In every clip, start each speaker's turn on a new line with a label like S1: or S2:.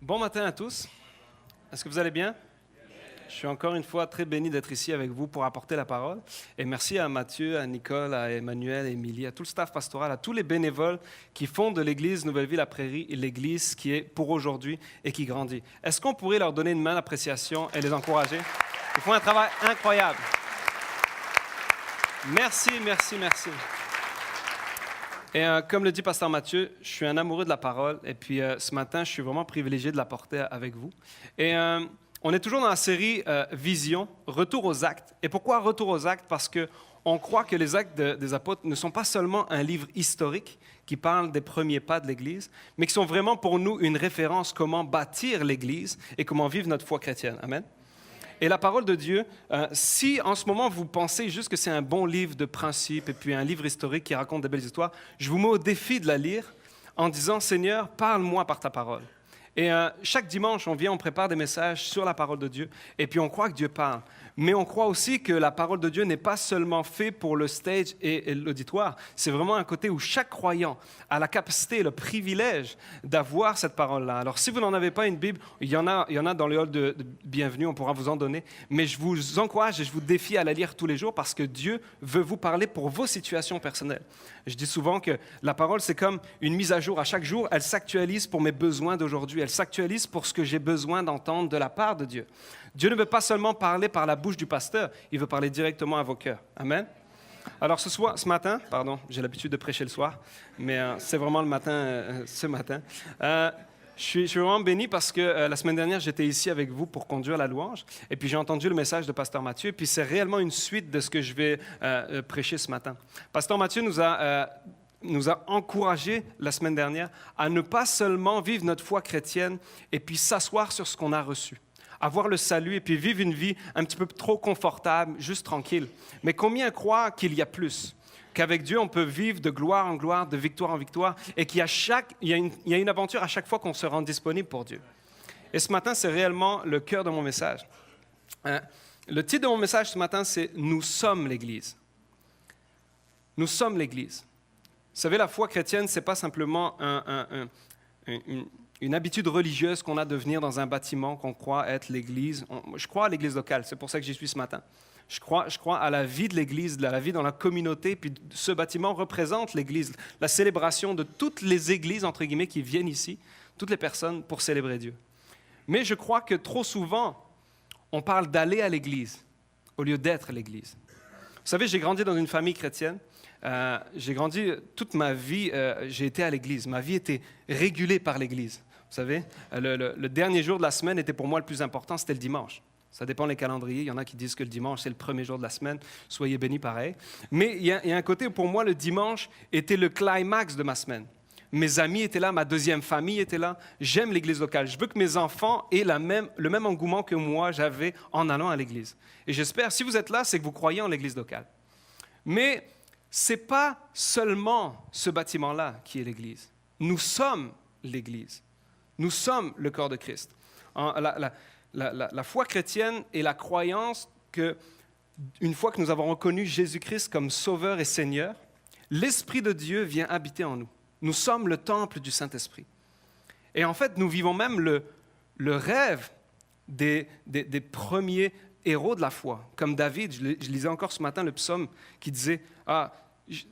S1: Bon matin à tous. Est-ce que vous allez bien? Je suis encore une fois très béni d'être ici avec vous pour apporter la parole. Et merci à Mathieu, à Nicole, à Emmanuel, à Émilie, à tout le staff pastoral, à tous les bénévoles qui font de l'Église Nouvelle Vie La Prairie l'Église qui est pour aujourd'hui et qui grandit. Est-ce qu'on pourrait leur donner une main d'appréciation et les encourager? Ils font un travail incroyable. Merci. Et comme le dit Pasteur Mathieu, je suis un amoureux de la parole. Et puis ce matin, je suis vraiment privilégié de la porter avec vous. Et on est toujours dans la série Vision, Retour aux actes. Et pourquoi Retour aux actes? Parce qu'on croit que les actes des apôtres ne sont pas seulement un livre historique qui parle des premiers pas de l'Église, mais qui sont vraiment pour nous une référence comment bâtir l'Église et comment vivre notre foi chrétienne. Amen. Et la parole de Dieu, si en ce moment vous pensez juste que c'est un bon livre de principes et puis un livre historique qui raconte de belles histoires, je vous mets au défi de la lire en disant « Seigneur, parle-moi par ta parole ». Et chaque dimanche, on prépare des messages sur la parole de Dieu et puis on croit que Dieu parle. Mais on croit aussi que la parole de Dieu n'est pas seulement faite pour le stage et l'auditoire. C'est vraiment un côté où chaque croyant a la capacité et le privilège d'avoir cette parole-là. Alors, si vous n'en avez pas une Bible, il y en a dans le hall de bienvenue, on pourra vous en donner. Mais je vous encourage et je vous défie à la lire tous les jours parce que Dieu veut vous parler pour vos situations personnelles. Je dis souvent que la parole, c'est comme une mise à jour. À chaque jour, elle s'actualise pour mes besoins d'aujourd'hui. Elle s'actualise pour ce que j'ai besoin d'entendre de la part de Dieu. Dieu ne veut pas seulement parler par la bouche du pasteur, il veut parler directement à vos cœurs. Amen. Alors ce matin, j'ai l'habitude de prêcher le soir, mais c'est vraiment le matin, ce matin. Je suis vraiment béni parce que la semaine dernière, j'étais ici avec vous pour conduire la louange, et puis j'ai entendu le message de Pasteur Mathieu, et puis c'est réellement une suite de ce que je vais prêcher ce matin. Pasteur Mathieu nous a encouragés la semaine dernière à ne pas seulement vivre notre foi chrétienne et puis s'asseoir sur ce qu'on a reçu, avoir le salut et puis vivre une vie un petit peu trop confortable, juste tranquille. Mais combien croient qu'il y a plus? Qu'avec Dieu, on peut vivre de gloire en gloire, de victoire en victoire, et qu'il y a une aventure à chaque fois qu'on se rend disponible pour Dieu. Et ce matin, c'est réellement le cœur de mon message. Le titre de mon message ce matin, c'est « Nous sommes l'Église ». Nous sommes l'Église. Vous savez, la foi chrétienne, ce n'est pas simplement une habitude religieuse qu'on a de venir dans un bâtiment qu'on croit être l'Église. Je crois à l'Église locale, c'est pour ça que j'y suis ce matin. Je crois à la vie de l'Église, à la vie dans la communauté, puis ce bâtiment représente l'Église, la célébration de toutes les églises, entre guillemets, qui viennent ici, toutes les personnes pour célébrer Dieu. Mais je crois que trop souvent, on parle d'aller à l'Église au lieu d'être l'Église. Vous savez, j'ai grandi dans une famille chrétienne. J'ai grandi toute ma vie, j'ai été à l'Église. Ma vie était régulée par l'Église. Vous savez, le dernier jour de la semaine était pour moi le plus important, c'était le dimanche. Ça dépend des calendriers. Il y en a qui disent que le dimanche, c'est le premier jour de la semaine. Soyez bénis pareil. Mais il y a un côté où pour moi, le dimanche était le climax de ma semaine. Mes amis étaient là, ma deuxième famille était là. J'aime l'Église locale. Je veux que mes enfants aient le même engouement que moi j'avais en allant à l'Église. Et j'espère, si vous êtes là, c'est que vous croyez en l'Église locale. Mais ce n'est pas seulement ce bâtiment-là qui est l'Église. Nous sommes l'Église. Nous sommes le corps de Christ. La foi chrétienne est la croyance qu'une fois que nous avons reconnu Jésus-Christ comme Sauveur et Seigneur, l'Esprit de Dieu vient habiter en nous. Nous sommes le temple du Saint-Esprit. Et en fait, nous vivons même le rêve des premiers héros de la foi, comme David. Je lisais encore ce matin le psaume qui disait «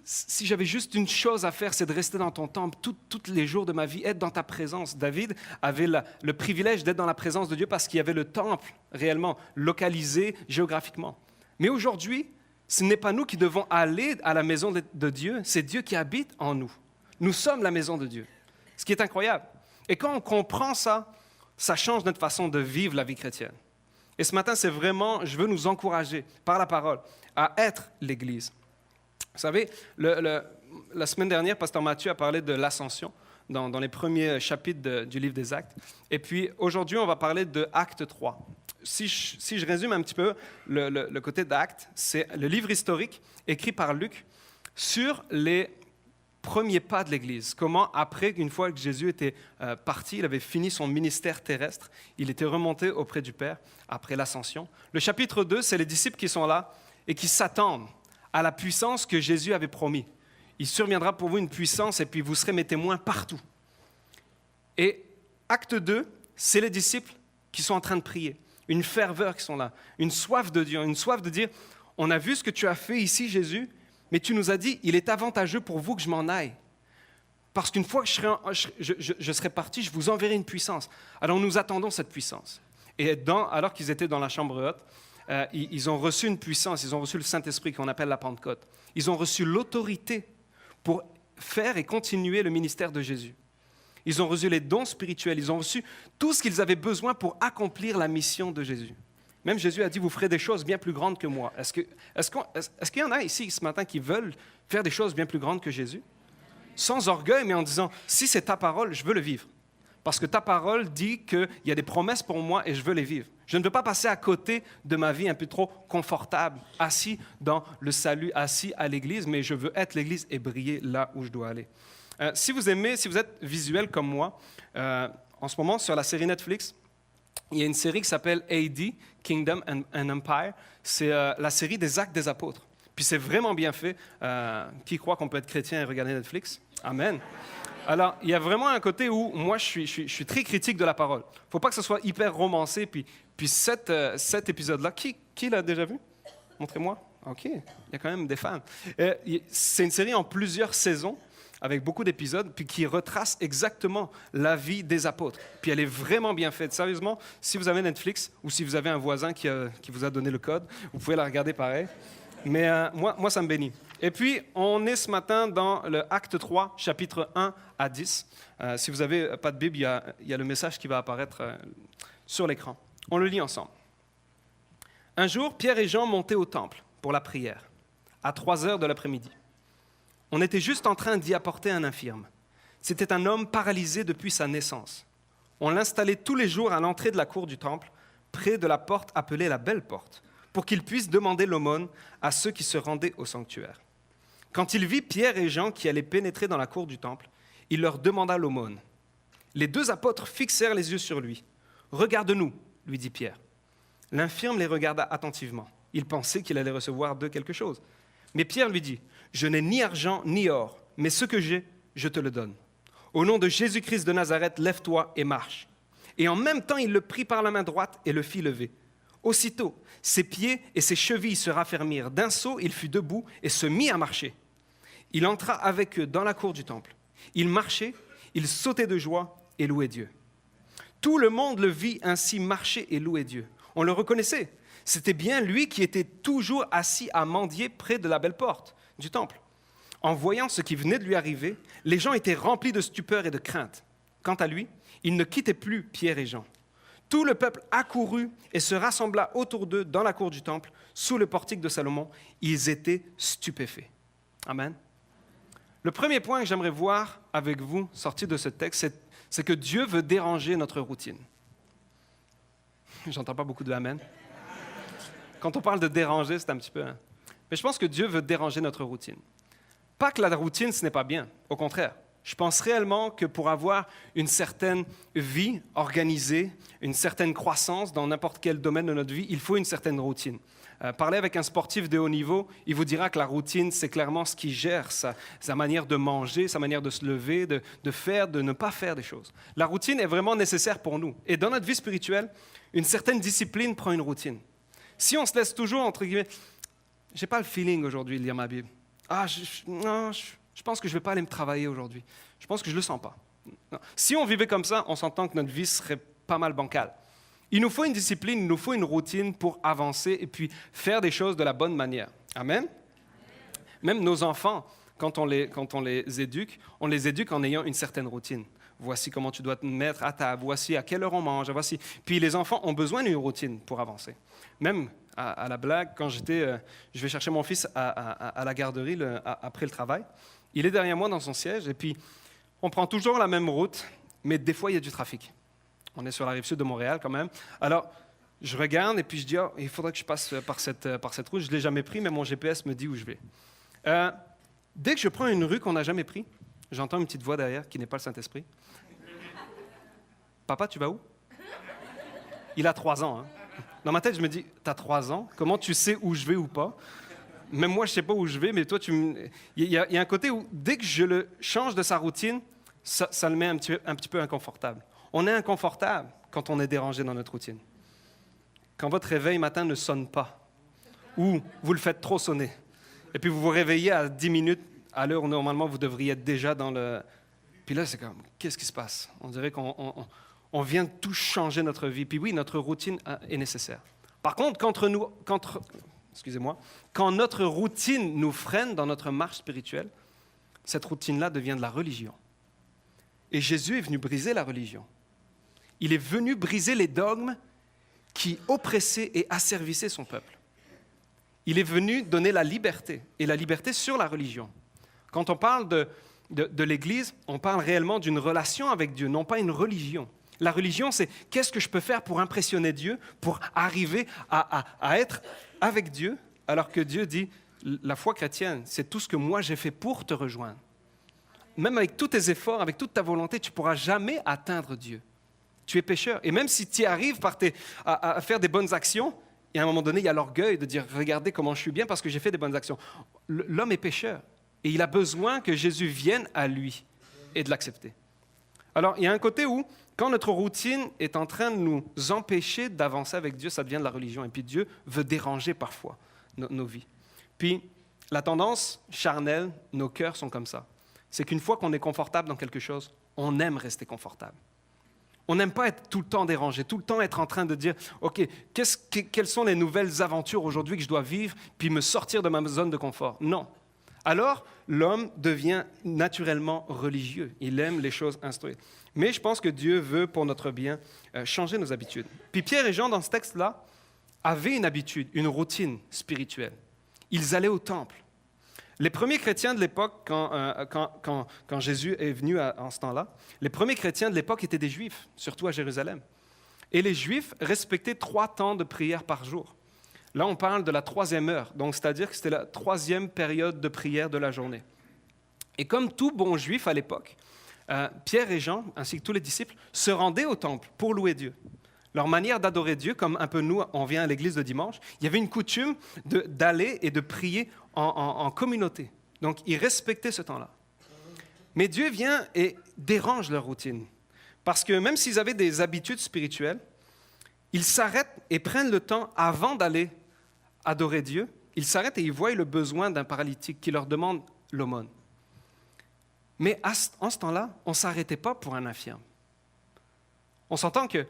S1: Si j'avais juste une chose à faire, c'est de rester dans ton temple tous les jours de ma vie, être dans ta présence. » David avait le privilège d'être dans la présence de Dieu parce qu'il y avait le temple réellement localisé géographiquement. Mais aujourd'hui, ce n'est pas nous qui devons aller à la maison de Dieu, c'est Dieu qui habite en nous. Nous sommes la maison de Dieu, ce qui est incroyable. Et quand on comprend ça, ça change notre façon de vivre la vie chrétienne. Et ce matin, c'est vraiment, je veux nous encourager par la parole à être l'Église. Vous savez, la semaine dernière, Pasteur Mathieu a parlé de l'ascension dans les premiers chapitres du livre des Actes. Et puis aujourd'hui, on va parler de Acte 3. Si je résume un petit peu le côté d'Actes, c'est le livre historique écrit par Luc sur les premiers pas de l'Église. Comment, après, une fois que Jésus était parti, il avait fini son ministère terrestre, il était remonté auprès du Père après l'ascension. Le chapitre 2, c'est les disciples qui sont là et qui s'attendent à la puissance que Jésus avait promis. Il surviendra pour vous une puissance et puis vous serez mes témoins partout. Et acte 2, c'est les disciples qui sont en train de prier, une ferveur qui sont là, une soif de Dieu, une soif de dire, on a vu ce que tu as fait ici, Jésus, mais tu nous as dit, il est avantageux pour vous que je m'en aille. Parce qu'une fois que je serai parti, je vous enverrai une puissance. Alors nous attendons cette puissance. Et alors qu'ils étaient dans la chambre haute, ils ont reçu une puissance, ils ont reçu le Saint-Esprit qu'on appelle la Pentecôte. Ils ont reçu l'autorité pour faire et continuer le ministère de Jésus. Ils ont reçu les dons spirituels, ils ont reçu tout ce qu'ils avaient besoin pour accomplir la mission de Jésus. Même Jésus a dit, vous ferez des choses bien plus grandes que moi. Est-ce qu'il y en a ici ce matin qui veulent faire des choses bien plus grandes que Jésus? Sans orgueil, mais en disant, si c'est ta parole, je veux le vivre. Parce que ta parole dit qu'il y a des promesses pour moi et je veux les vivre. Je ne veux pas passer à côté de ma vie un peu trop confortable, assis dans le salut, assis à l'Église, mais je veux être l'Église et briller là où je dois aller. Si vous êtes visuel comme moi, en ce moment, sur la série Netflix, il y a une série qui s'appelle AD, Kingdom and Empire. C'est la série des Actes des Apôtres. Puis c'est vraiment bien fait. Qui croit qu'on peut être chrétien et regarder Netflix? Amen. Alors, il y a vraiment un côté où moi, je suis très critique de la parole. Il ne faut pas que ce soit hyper romancé. Puis cet épisode-là, qui l'a déjà vu? Montrez-moi. OK, il y a quand même des fans. C'est une série en plusieurs saisons, avec beaucoup d'épisodes, puis qui retrace exactement la vie des apôtres. Puis elle est vraiment bien faite. Sérieusement, si vous avez Netflix, ou si vous avez un voisin qui vous a donné le code, vous pouvez la regarder pareil. Mais moi, ça me bénit. Et puis, on est ce matin dans le Acte 3, chapitre 1 à 10. Si vous n'avez pas de Bible, il y a le message qui va apparaître sur l'écran. On le lit ensemble. Un jour, Pierre et Jean montaient au temple pour la prière, à 3 heures de l'après-midi. On était juste en train d'y apporter un infirme. C'était un homme paralysé depuis sa naissance. On l'installait tous les jours à l'entrée de la cour du temple, près de la porte appelée la Belle Porte, pour qu'il puisse demander l'aumône à ceux qui se rendaient au sanctuaire. Quand il vit Pierre et Jean qui allaient pénétrer dans la cour du temple, il leur demanda l'aumône. Les 2 apôtres fixèrent les yeux sur lui. « Regarde-nous », lui dit Pierre. L'infirme les regarda attentivement. Il pensait qu'il allait recevoir d'eux quelque chose. Mais Pierre lui dit, « Je n'ai ni argent ni or, mais ce que j'ai, je te le donne. Au nom de Jésus-Christ de Nazareth, lève-toi et marche. » Et en même temps, il le prit par la main droite et le fit lever. Aussitôt, ses pieds et ses chevilles se raffermirent. D'un saut, il fut debout et se mit à marcher. Il entra avec eux dans la cour du temple. Il marchait, il sautait de joie et louait Dieu. Tout le monde le vit ainsi marcher et louer Dieu. On le reconnaissait. C'était bien lui qui était toujours assis à mendier près de la Belle Porte du temple. En voyant ce qui venait de lui arriver, les gens étaient remplis de stupeur et de crainte. Quant à lui, il ne quittait plus Pierre et Jean. Tout le peuple accourut et se rassembla autour d'eux dans la cour du temple, sous le portique de Salomon. Ils étaient stupéfaits. Amen. Le premier point que j'aimerais voir avec vous, sorti de ce texte, c'est que Dieu veut déranger notre routine. J'entends pas beaucoup de amen. Quand on parle de déranger, c'est un petit peu... Mais je pense que Dieu veut déranger notre routine. Pas que la routine, ce n'est pas bien. Au contraire. Je pense réellement que pour avoir une certaine vie organisée, une certaine croissance dans n'importe quel domaine de notre vie, il faut une certaine routine. Parlez avec un sportif de haut niveau, il vous dira que la routine, c'est clairement ce qui gère sa manière de manger, sa manière de se lever, de faire, de ne pas faire des choses. La routine est vraiment nécessaire pour nous. Et dans notre vie spirituelle, une certaine discipline prend une routine. Si on se laisse toujours, entre guillemets, j'ai pas le feeling aujourd'hui de lire ma Bible. Je pense que je ne vais pas aller me travailler aujourd'hui. Je pense que je ne le sens pas. Non. Si on vivait comme ça, on s'entend que notre vie serait pas mal bancale. Il nous faut une discipline, il nous faut une routine pour avancer et puis faire des choses de la bonne manière. Amen? Même nos enfants, quand on les éduque en ayant une certaine routine. Voici comment tu dois te mettre à table, voici à quelle heure on mange, voici. Puis les enfants ont besoin d'une routine pour avancer. Même à la blague, quand je vais chercher mon fils à la garderie après le travail, il est derrière moi dans son siège et puis on prend toujours la même route, mais des fois il y a du trafic. On est sur la rive sud de Montréal quand même. Alors, je regarde et puis je dis, il faudrait que je passe par cette route. Je ne l'ai jamais pris, mais mon GPS me dit où je vais. Dès que je prends une rue qu'on n'a jamais prise, j'entends une petite voix derrière qui n'est pas le Saint-Esprit. « Papa, tu vas où? » Il a 3 ans. Hein. Dans ma tête, je me dis, « T'as 3 ans? Comment tu sais où je vais ou pas? » Même moi, je ne sais pas où je vais, mais toi, il y a un côté où, dès que je le change de sa routine, ça le met un petit peu inconfortable. On est inconfortable quand on est dérangé dans notre routine. Quand votre réveil matin ne sonne pas, ou vous le faites trop sonner, et puis vous vous réveillez à 10 minutes à l'heure où normalement vous devriez être déjà dans le... Puis là, c'est comme, qu'est-ce qui se passe? On dirait qu'on vient de tout changer notre vie. Puis oui, notre routine est nécessaire. Par contre, quand notre routine nous freine dans notre marche spirituelle, cette routine-là devient de la religion. Et Jésus est venu briser la religion. Il est venu briser les dogmes qui oppressaient et asservissaient son peuple. Il est venu donner la liberté, et la liberté sur la religion. Quand on parle de l'Église, on parle réellement d'une relation avec Dieu, non pas une religion. La religion, c'est qu'est-ce que je peux faire pour impressionner Dieu, pour arriver à être avec Dieu, alors que Dieu dit, la foi chrétienne, c'est tout ce que moi j'ai fait pour te rejoindre. Même avec tous tes efforts, avec toute ta volonté, tu ne pourras jamais atteindre Dieu. Tu es pécheur. Et même si tu y arrives à faire des bonnes actions, et à un moment donné, il y a l'orgueil de dire « Regardez comment je suis bien parce que j'ai fait des bonnes actions ». L'homme est pécheur et il a besoin que Jésus vienne à lui et de l'accepter. Alors, il y a un côté où, quand notre routine est en train de nous empêcher d'avancer avec Dieu, ça devient de la religion. Et puis Dieu veut déranger parfois nos vies. Puis, la tendance charnelle, nos cœurs sont comme ça. C'est qu'une fois qu'on est confortable dans quelque chose, on aime rester confortable. On n'aime pas être tout le temps dérangé, tout le temps être en train de dire « OK, quelles sont les nouvelles aventures aujourd'hui que je dois vivre, puis me sortir de ma zone de confort ?» Non. Alors, l'homme devient naturellement religieux. Il aime les choses instruites. Mais je pense que Dieu veut, pour notre bien, changer nos habitudes. Puis Pierre et Jean, dans ce texte-là, avaient une habitude, une routine spirituelle. Ils allaient au temple. Les premiers chrétiens de l'époque, quand Jésus est venu en ce temps-là, les premiers chrétiens de l'époque étaient des Juifs, surtout à Jérusalem. Et les Juifs respectaient 3 temps de prière par jour. Là, on parle de la 3e heure, donc c'est-à-dire que c'était la 3e période de prière de la journée. Et comme tout bon Juif à l'époque, Pierre et Jean, ainsi que tous les disciples, se rendaient au temple pour louer Dieu. Leur manière d'adorer Dieu, comme un peu nous, on vient à l'église le dimanche, il y avait une coutume d'aller et de prier en communauté. Donc, ils respectaient ce temps-là. Mais Dieu vient et dérange leur routine. Parce que même s'ils avaient des habitudes spirituelles, ils s'arrêtent et prennent le temps avant d'aller adorer Dieu. Ils s'arrêtent et ils voient le besoin d'un paralytique qui leur demande l'aumône. Mais en ce temps-là, on ne s'arrêtait pas pour un infirme. On s'entend que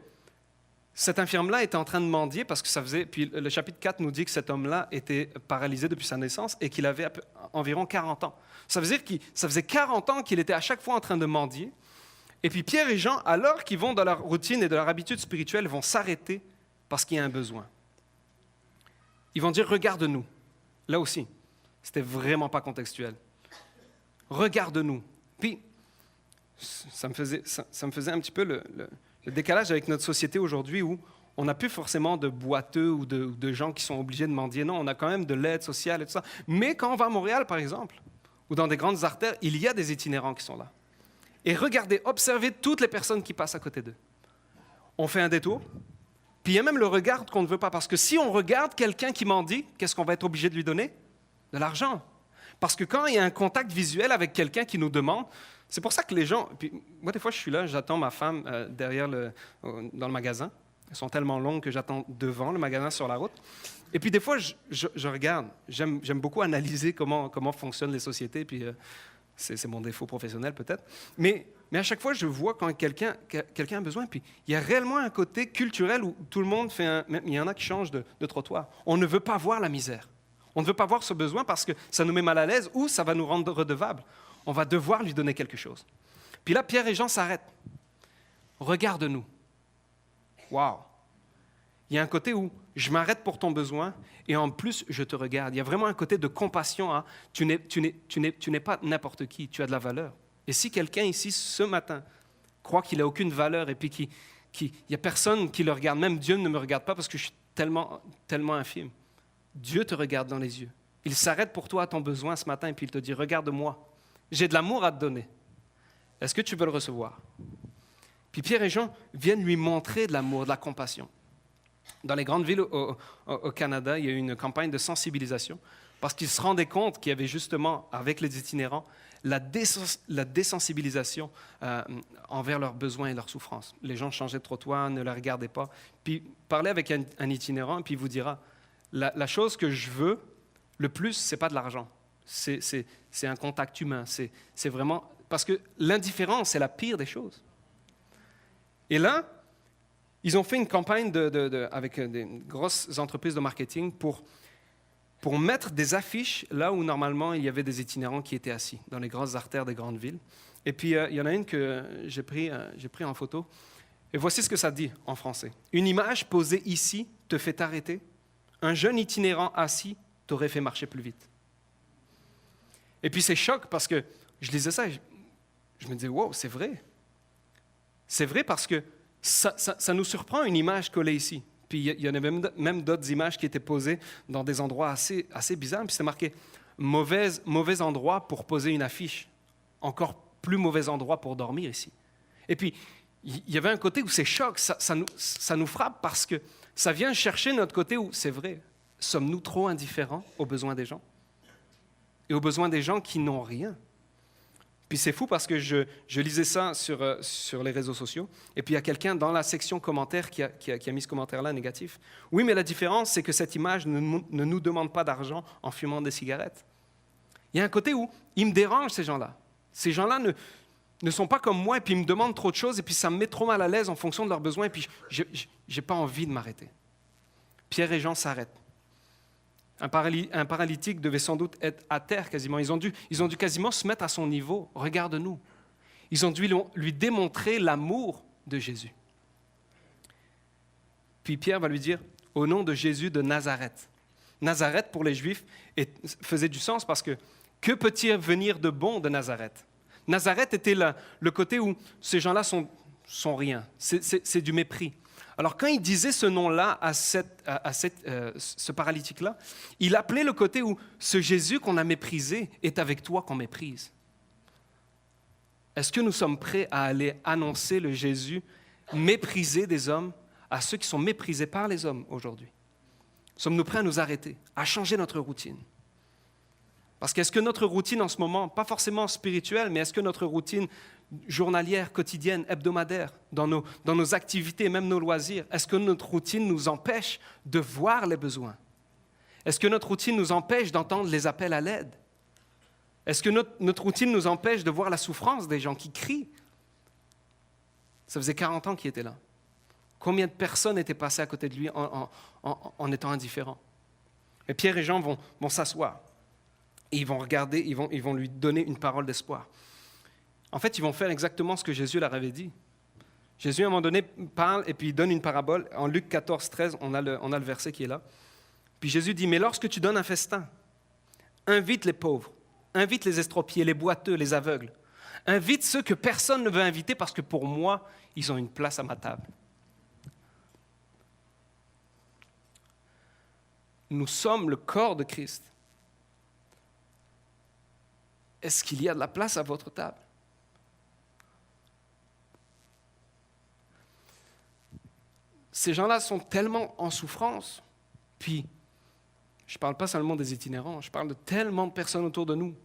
S1: cet infirme-là était en train de mendier parce que ça faisait... Puis le chapitre 4 nous dit que cet homme-là était paralysé depuis sa naissance et qu'il avait environ 40 ans. Ça veut dire que ça faisait 40 ans qu'il était à chaque fois en train de mendier. Et puis Pierre et Jean, alors qu'ils vont dans leur routine et de leur habitude spirituelle, vont s'arrêter parce qu'il y a un besoin. Ils vont dire « Regarde-nous ». Là aussi, c'était vraiment pas contextuel. « Regarde-nous ». Puis, ça me faisait un petit peu le décalage avec notre société aujourd'hui où on n'a plus forcément de boiteux ou de gens qui sont obligés de mendier. Non, on a quand même de l'aide sociale et tout ça. Mais quand on va à Montréal, par exemple, ou dans des grandes artères, il y a des itinérants qui sont là. Et regardez, observez toutes les personnes qui passent à côté d'eux. On fait un détour, puis il y a même le regard qu'on ne veut pas. Parce que si on regarde quelqu'un qui mendie, qu'est-ce qu'on va être obligé de lui donner? De l'argent. Parce que quand il y a un contact visuel avec quelqu'un qui nous demande, c'est pour ça que les gens... Puis moi, des fois, je suis là, j'attends ma femme dans le magasin. Elles sont tellement longues que j'attends devant le magasin sur la route. Et puis des fois, je regarde. J'aime beaucoup analyser comment fonctionnent les sociétés. Puis c'est mon défaut professionnel peut-être. Mais à chaque fois, je vois quand quelqu'un a besoin. Puis il y a réellement un côté culturel où tout le monde fait il y en a qui changent de trottoir. On ne veut pas voir la misère. On ne veut pas voir ce besoin parce que ça nous met mal à l'aise ou ça va nous rendre redevables. On va devoir lui donner quelque chose. Puis là, Pierre et Jean s'arrêtent. Regarde-nous. Waouh! Il y a un côté où je m'arrête pour ton besoin et en plus, je te regarde. Il y a vraiment un côté de compassion. Hein? Tu n'es pas n'importe qui, tu as de la valeur. Et si quelqu'un ici, ce matin, croit qu'il n'a aucune valeur et puis qu'il n'y a personne qui le regarde, même Dieu ne me regarde pas parce que je suis tellement, tellement infime. Dieu te regarde dans les yeux. Il s'arrête pour toi à ton besoin ce matin et puis il te dit « Regarde-moi, j'ai de l'amour à te donner. Est-ce que tu veux le recevoir ?» Puis Pierre et Jean viennent lui montrer de l'amour, de la compassion. Dans les grandes villes au Canada, il y a eu une campagne de sensibilisation parce qu'ils se rendaient compte qu'il y avait justement, avec les itinérants, la désensibilisation envers leurs besoins et leurs souffrances. Les gens changeaient de trottoir, ne les regardaient pas. Puis parlez avec un itinérant, puis il vous dira, la chose que je veux le plus, ce n'est pas de l'argent. C'est un contact humain. C'est vraiment... Parce que l'indifférence, c'est la pire des choses. Et là, ils ont fait une campagne avec des grosses entreprises de marketing pour mettre des affiches là où normalement il y avait des itinérants qui étaient assis, dans les grandes artères des grandes villes. Et puis il y en a une que j'ai pris en photo. Et voici ce que ça dit en français. Une image posée ici te fait arrêter. Un jeune itinérant assis t'aurait fait marcher plus vite. Et puis c'est choc parce que je lisais ça et je me disais, wow, c'est vrai. C'est vrai parce que ça nous surprend une image collée ici. Puis il y en avait même d'autres images qui étaient posées dans des endroits assez bizarres. Puis c'est marqué mauvais endroit pour poser une affiche. Encore plus mauvais endroit pour dormir ici. Et puis il y avait un côté où c'est choc. Ça nous frappe parce que ça vient chercher notre côté où c'est vrai. Sommes-nous trop indifférents aux besoins des gens? Et aux besoins des gens qui n'ont rien? Puis c'est fou parce que je lisais ça sur les réseaux sociaux, et puis il y a quelqu'un dans la section commentaires qui a mis ce commentaire-là négatif. Oui, mais la différence, c'est que cette image ne nous demande pas d'argent en fumant des cigarettes. Il y a un côté où ils me dérangent, ces gens-là. Ces gens-là ne sont pas comme moi, et puis ils me demandent trop de choses, et puis ça me met trop mal à l'aise en fonction de leurs besoins, et puis je n'ai pas envie de m'arrêter. Pierre et Jean s'arrêtent. Un paralytique devait sans doute être à terre quasiment. Ils ont dû quasiment se mettre à son niveau. Regarde-nous. Ils ont dû lui démontrer l'amour de Jésus. Puis Pierre va lui dire, au nom de Jésus de Nazareth. Nazareth, pour les Juifs, faisait du sens parce que peut-il venir de bon de Nazareth? Nazareth était le côté où ces gens-là sont rien. C'est du mépris. Alors, quand il disait ce nom-là à ce paralytique-là, il appelait le côté où ce Jésus qu'on a méprisé est avec toi qu'on méprise. Est-ce que nous sommes prêts à aller annoncer le Jésus méprisé des hommes à ceux qui sont méprisés par les hommes aujourd'hui? Sommes-nous prêts à nous arrêter, à changer notre routine? Parce qu'est-ce que notre routine en ce moment, pas forcément spirituelle, mais est-ce que notre routine journalière, quotidienne, hebdomadaire, dans nos activités, même nos loisirs, est-ce que notre routine nous empêche de voir les besoins? Est-ce que notre routine nous empêche d'entendre les appels à l'aide? Est-ce que notre routine nous empêche de voir la souffrance des gens qui crient? Ça faisait 40 ans qu'il était là. Combien de personnes étaient passées à côté de lui en étant indifférents? Et Pierre et Jean vont s'asseoir. Et ils vont regarder, ils vont lui donner une parole d'espoir. En fait, ils vont faire exactement ce que Jésus leur avait dit. Jésus, à un moment donné, parle et puis il donne une parabole. En Luc 14, 13, on a le verset qui est là. Puis Jésus dit, mais lorsque tu donnes un festin, invite les pauvres, invite les estropiés, les boiteux, les aveugles. Invite ceux que personne ne veut inviter parce que pour moi, ils ont une place à ma table. Nous sommes le corps de Christ. Est-ce qu'il y a de la place à votre table? Ces gens-là sont tellement en souffrance. Puis, je ne parle pas seulement des itinérants, je parle de tellement de personnes autour de nous.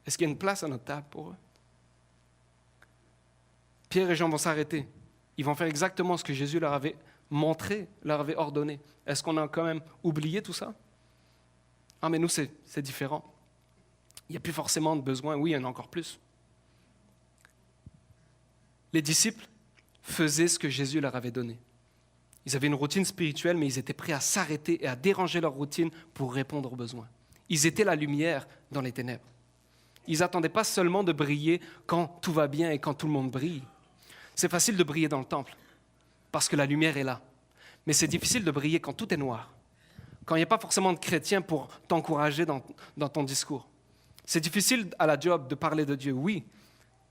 S1: Est-ce qu'il y a une place à notre table pour eux? Pierre et Jean vont s'arrêter. Ils vont faire exactement ce que Jésus leur avait montré, leur avait ordonné. Est-ce qu'on a quand même oublié tout ça? Ah, mais nous, c'est différent. Il n'y a plus forcément de besoin. Oui, il y en a encore plus. Les disciples faisaient ce que Jésus leur avait donné. Ils avaient une routine spirituelle, mais ils étaient prêts à s'arrêter et à déranger leur routine pour répondre aux besoins. Ils étaient la lumière dans les ténèbres. Ils n'attendaient pas seulement de briller quand tout va bien et quand tout le monde brille. C'est facile de briller dans le temple, parce que la lumière est là. Mais c'est difficile de briller quand tout est noir, quand il n'y a pas forcément de chrétiens pour t'encourager dans ton discours. C'est difficile à la job de parler de Dieu, oui,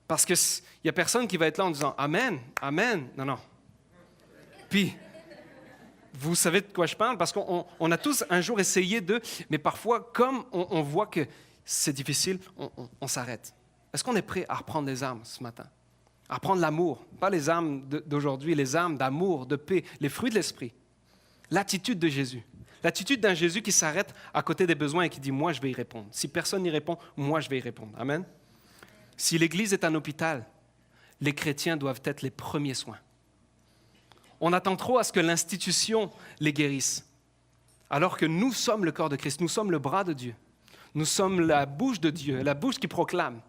S1: parce qu'il n'y a personne qui va être là en disant « Amen, Amen ». Non. Puis, vous savez de quoi je parle, parce qu'on a tous un jour essayé mais parfois, comme on voit que c'est difficile, on s'arrête. Est-ce qu'on est prêt à reprendre les armes ce matin? À reprendre l'amour, pas les armes d'aujourd'hui, les armes d'amour, de paix, les fruits de l'esprit, l'attitude de Jésus, L'attitude d'un Jésus qui s'arrête à côté des besoins et qui dit « moi, je vais y répondre ». Si personne n'y répond, moi, je vais y répondre. Amen. Si l'Église est un hôpital, les chrétiens doivent être les premiers soins. On attend trop à ce que l'institution les guérisse, alors que nous sommes le corps de Christ, nous sommes le bras de Dieu. Nous sommes la bouche de Dieu, la bouche qui proclame.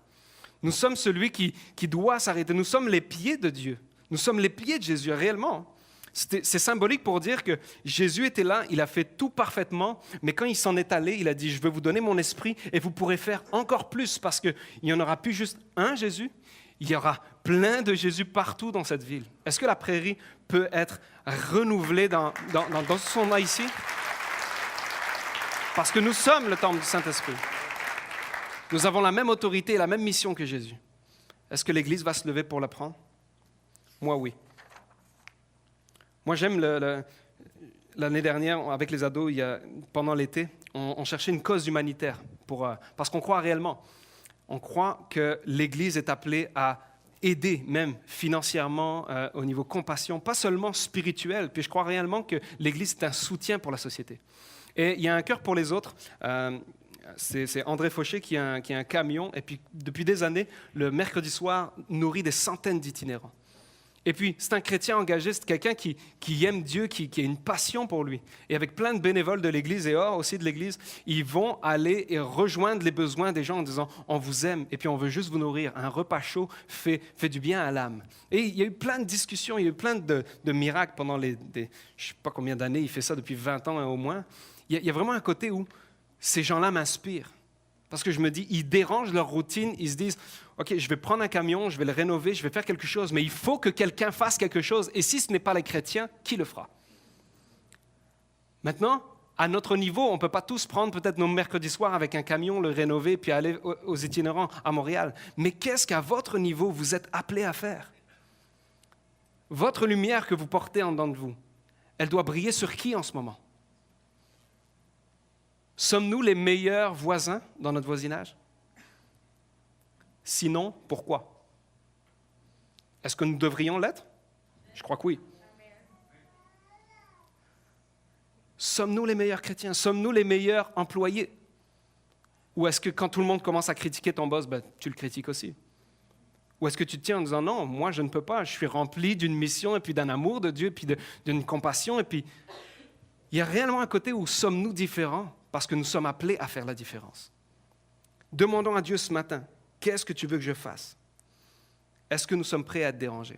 S1: Nous sommes celui qui doit s'arrêter. Nous sommes les pieds de Dieu. Nous sommes les pieds de Jésus, réellement. C'est symbolique pour dire que Jésus était là, il a fait tout parfaitement, mais quand il s'en est allé, il a dit « Je vais vous donner mon esprit et vous pourrez faire encore plus parce qu'il n'y en aura plus juste un Jésus, il y aura plein de Jésus partout dans cette ville. » Est-ce que la prairie peut être renouvelée dans son nom ici? Parce que nous sommes le temple du Saint-Esprit. Nous avons la même autorité et la même mission que Jésus. Est-ce que l'Église va se lever pour la prendre? Moi, oui. Moi, j'aime l'année dernière, avec les ados, pendant l'été, on cherchait une cause humanitaire, parce qu'on croit réellement. On croit que l'Église est appelée à aider, même financièrement, au niveau compassion, pas seulement spirituel. Puis je crois réellement que l'Église est un soutien pour la société. Et il y a un cœur pour les autres. C'est André Fauché qui a un camion, et puis depuis des années, le mercredi soir, nourrit des centaines d'itinérants. Et puis, c'est un chrétien engagé, c'est quelqu'un qui aime Dieu, qui a une passion pour lui. Et avec plein de bénévoles de l'Église et hors aussi de l'Église, ils vont aller et rejoindre les besoins des gens en disant « On vous aime et puis on veut juste vous nourrir. Un repas chaud fait du bien à l'âme. » Et il y a eu plein de discussions, il y a eu plein de miracles pendant je ne sais pas combien d'années, il fait ça depuis 20 ans au moins. Il y a vraiment un côté où ces gens-là m'inspirent. Parce que je me dis, ils dérangent leur routine, ils se disent, OK, je vais prendre un camion, je vais le rénover, je vais faire quelque chose, mais il faut que quelqu'un fasse quelque chose. Et si ce n'est pas les chrétiens, qui le fera? Maintenant, à notre niveau, on ne peut pas tous prendre peut-être nos mercredis soirs avec un camion, le rénover, puis aller aux itinérants à Montréal. Mais qu'est-ce qu'à votre niveau, vous êtes appelés à faire? Votre lumière que vous portez en dedans de vous, elle doit briller sur qui en ce moment? Sommes-nous les meilleurs voisins dans notre voisinage? Sinon, pourquoi? Est-ce que nous devrions l'être? Je crois que oui. Sommes-nous les meilleurs chrétiens? Sommes-nous les meilleurs employés? Ou est-ce que quand tout le monde commence à critiquer ton boss, tu le critiques aussi? Ou est-ce que tu te tiens en disant, non, moi je ne peux pas, je suis rempli d'une mission et puis d'un amour de Dieu, et puis d'une compassion, et puis il y a réellement un côté où sommes-nous différents? Parce que nous sommes appelés à faire la différence. Demandons à Dieu ce matin, qu'est-ce que tu veux que je fasse? Est-ce que nous sommes prêts à être dérangés?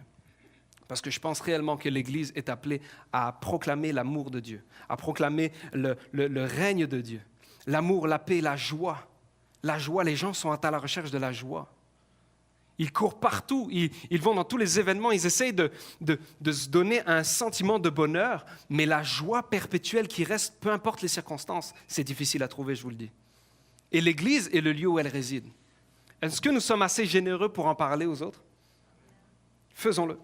S1: Parce que je pense réellement que l'Église est appelée à proclamer l'amour de Dieu, à proclamer le règne de Dieu. L'amour, la paix, la joie. La joie, les gens sont à la recherche de la joie. Ils courent partout, ils vont dans tous les événements, ils essayent de se donner un sentiment de bonheur, mais la joie perpétuelle qui reste, peu importe les circonstances, c'est difficile à trouver, je vous le dis. Et l'Église est le lieu où elle réside. Est-ce que nous sommes assez généreux pour en parler aux autres? Faisons-le.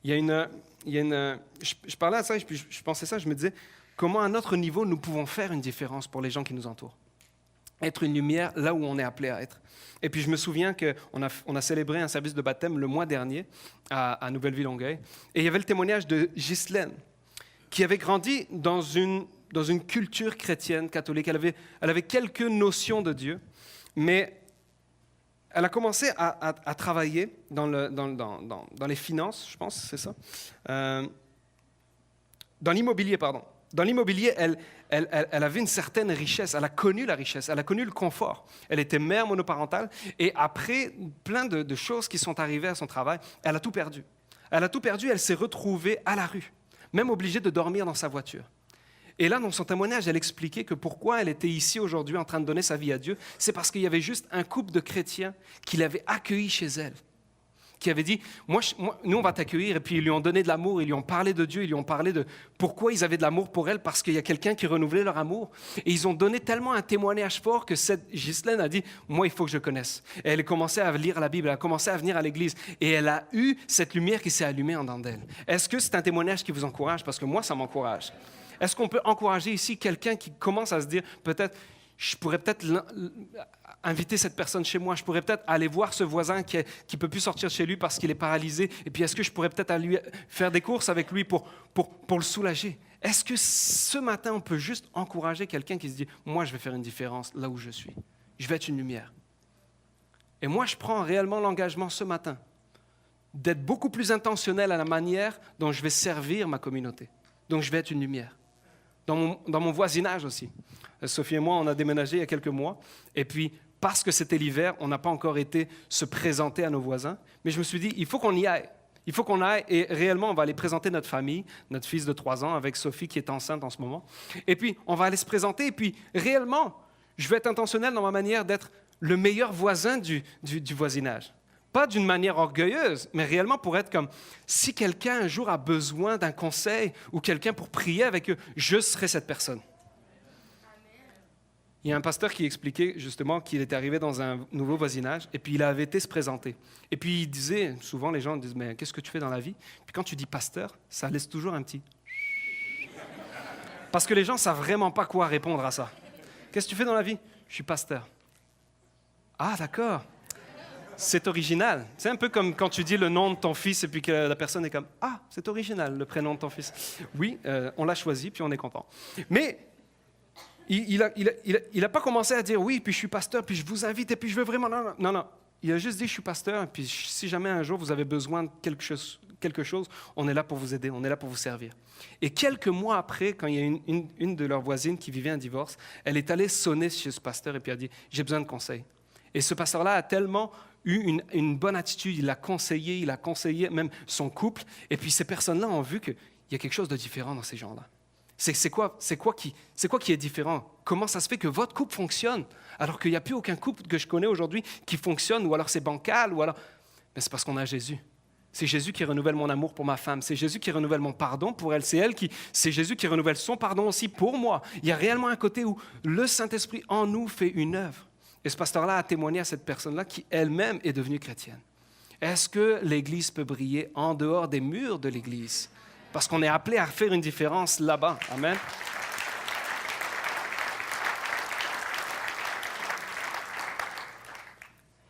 S1: Je parlais à ça, et puis je pensais ça, je me disais, comment à notre niveau nous pouvons faire une différence pour les gens qui nous entourent? Être une lumière là où on est appelé à être. Et puis je me souviens qu'on a célébré un service de baptême le mois dernier à Nouvelle-Ville-Longueuil. Et il y avait le témoignage de Ghislaine, qui avait grandi dans une culture chrétienne, catholique. Elle avait quelques notions de Dieu, mais elle a commenc3à travailler dans les finances, je pense, c'est ça. Dans l'immobilier, pardon. Dans l'immobilier, elle avait une certaine richesse, elle a connu la richesse, elle a connu le confort. Elle était mère monoparentale et après plein de choses qui sont arrivées à son travail, elle a tout perdu. Elle a tout perdu, elle s'est retrouvée à la rue, même obligée de dormir dans sa voiture. Et là, dans son témoignage, elle expliquait que pourquoi elle était ici aujourd'hui en train de donner sa vie à Dieu, c'est parce qu'il y avait juste un couple de chrétiens qui l'avaient accueillie chez elle, qui avait dit, nous on va t'accueillir, et puis ils lui ont donné de l'amour, ils lui ont parlé de Dieu, ils lui ont parlé de pourquoi ils avaient de l'amour pour elle, parce qu'il y a quelqu'un qui renouvelait leur amour. Et ils ont donné tellement un témoignage fort que cette Ghislaine a dit, moi il faut que je connaisse. Et elle a commencé à lire la Bible, elle a commencé à venir à l'église, et elle a eu cette lumière qui s'est allumée en dedans d'elle. Est-ce que c'est un témoignage qui vous encourage? Parce que moi ça m'encourage. Est-ce qu'on peut encourager ici quelqu'un qui commence à se dire, peut-être, je pourrais peut-être inviter cette personne chez moi, je pourrais peut-être aller voir ce voisin qui ne peut plus sortir chez lui parce qu'il est paralysé, et puis est-ce que je pourrais peut-être aller faire des courses avec lui pour le soulager? Est-ce que ce matin, on peut juste encourager quelqu'un qui se dit, moi, je vais faire une différence là où je suis. Je vais être une lumière. Et moi, je prends réellement l'engagement ce matin d'être beaucoup plus intentionnel à la manière dont je vais servir ma communauté. Donc, je vais être une lumière. Dans mon voisinage aussi. Sophie et moi, on a déménagé il y a quelques mois. Et puis, parce que c'était l'hiver, on n'a pas encore été se présenter à nos voisins. Mais je me suis dit, il faut qu'on y aille. Il faut qu'on aille et réellement, on va aller présenter notre famille, notre fils de 3 ans, avec Sophie qui est enceinte en ce moment. Et puis, on va aller se présenter. Et puis, réellement, je vais être intentionnel dans ma manière d'être le meilleur voisin du voisinage. Pas d'une manière orgueilleuse, mais réellement pour être comme, si quelqu'un un jour a besoin d'un conseil ou quelqu'un pour prier avec eux, je serai cette personne. Il y a un pasteur qui expliquait justement qu'il était arrivé dans un nouveau voisinage et puis il avait été se présenter. Et puis il disait, souvent les gens disent, mais qu'est-ce que tu fais dans la vie? Puis quand tu dis pasteur, ça laisse toujours un petit... Parce que les gens ne savent vraiment pas quoi répondre à ça. Qu'est-ce que tu fais dans la vie? Je suis pasteur. Ah, d'accord. C'est original. C'est un peu comme quand tu dis le nom de ton fils et puis que la personne est comme « Ah, c'est original, le prénom de ton fils. » Oui, on l'a choisi, puis on est content. Mais il n'a pas commencé à dire « Oui, puis je suis pasteur, puis je vous invite, et puis je veux vraiment... » Non. Il a juste dit « Je suis pasteur, et puis si jamais un jour vous avez besoin de quelque chose, on est là pour vous aider, on est là pour vous servir. » Et quelques mois après, quand il y a une de leurs voisines qui vivait un divorce, elle est allée sonner chez ce pasteur et puis elle a dit « J'ai besoin de conseils. » Et ce pasteur-là a tellement eu une bonne attitude, il a conseillé même son couple, et puis ces personnes-là ont vu qu'il y a quelque chose de différent dans ces gens-là. C'est quoi qui est différent? Comment ça se fait que votre couple fonctionne, alors qu'il n'y a plus aucun couple que je connais aujourd'hui qui fonctionne, ou alors c'est bancal, ou alors... Mais c'est parce qu'on a Jésus. C'est Jésus qui renouvelle mon amour pour ma femme, c'est Jésus qui renouvelle mon pardon pour elle, c'est Jésus qui renouvelle son pardon aussi pour moi. Il y a réellement un côté où le Saint-Esprit en nous fait une œuvre. Et ce pasteur-là a témoigné à cette personne-là qui elle-même est devenue chrétienne. Est-ce que l'Église peut briller en dehors des murs de l'Église? Parce qu'on est appelé à faire une différence là-bas. Amen.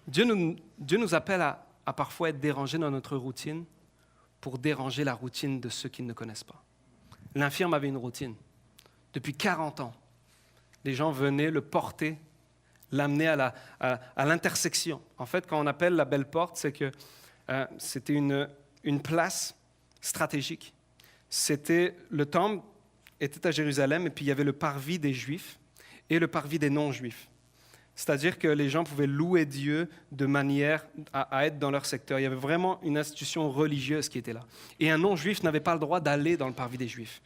S1: Dieu nous appelle à parfois être dérangés dans notre routine pour déranger la routine de ceux qui ne le connaissent pas. L'infirme avait une routine. Depuis 40 ans, les gens venaient le porter, l'amener à l'intersection. En fait, quand on appelle la belle porte, c'est que c'était une place stratégique. Le temple était à Jérusalem, et puis il y avait le parvis des Juifs et le parvis des non-Juifs. C'est-à-dire que les gens pouvaient louer Dieu de manière à être dans leur secteur. Il y avait vraiment une institution religieuse qui était là. Et un non-Juif n'avait pas le droit d'aller dans le parvis des Juifs.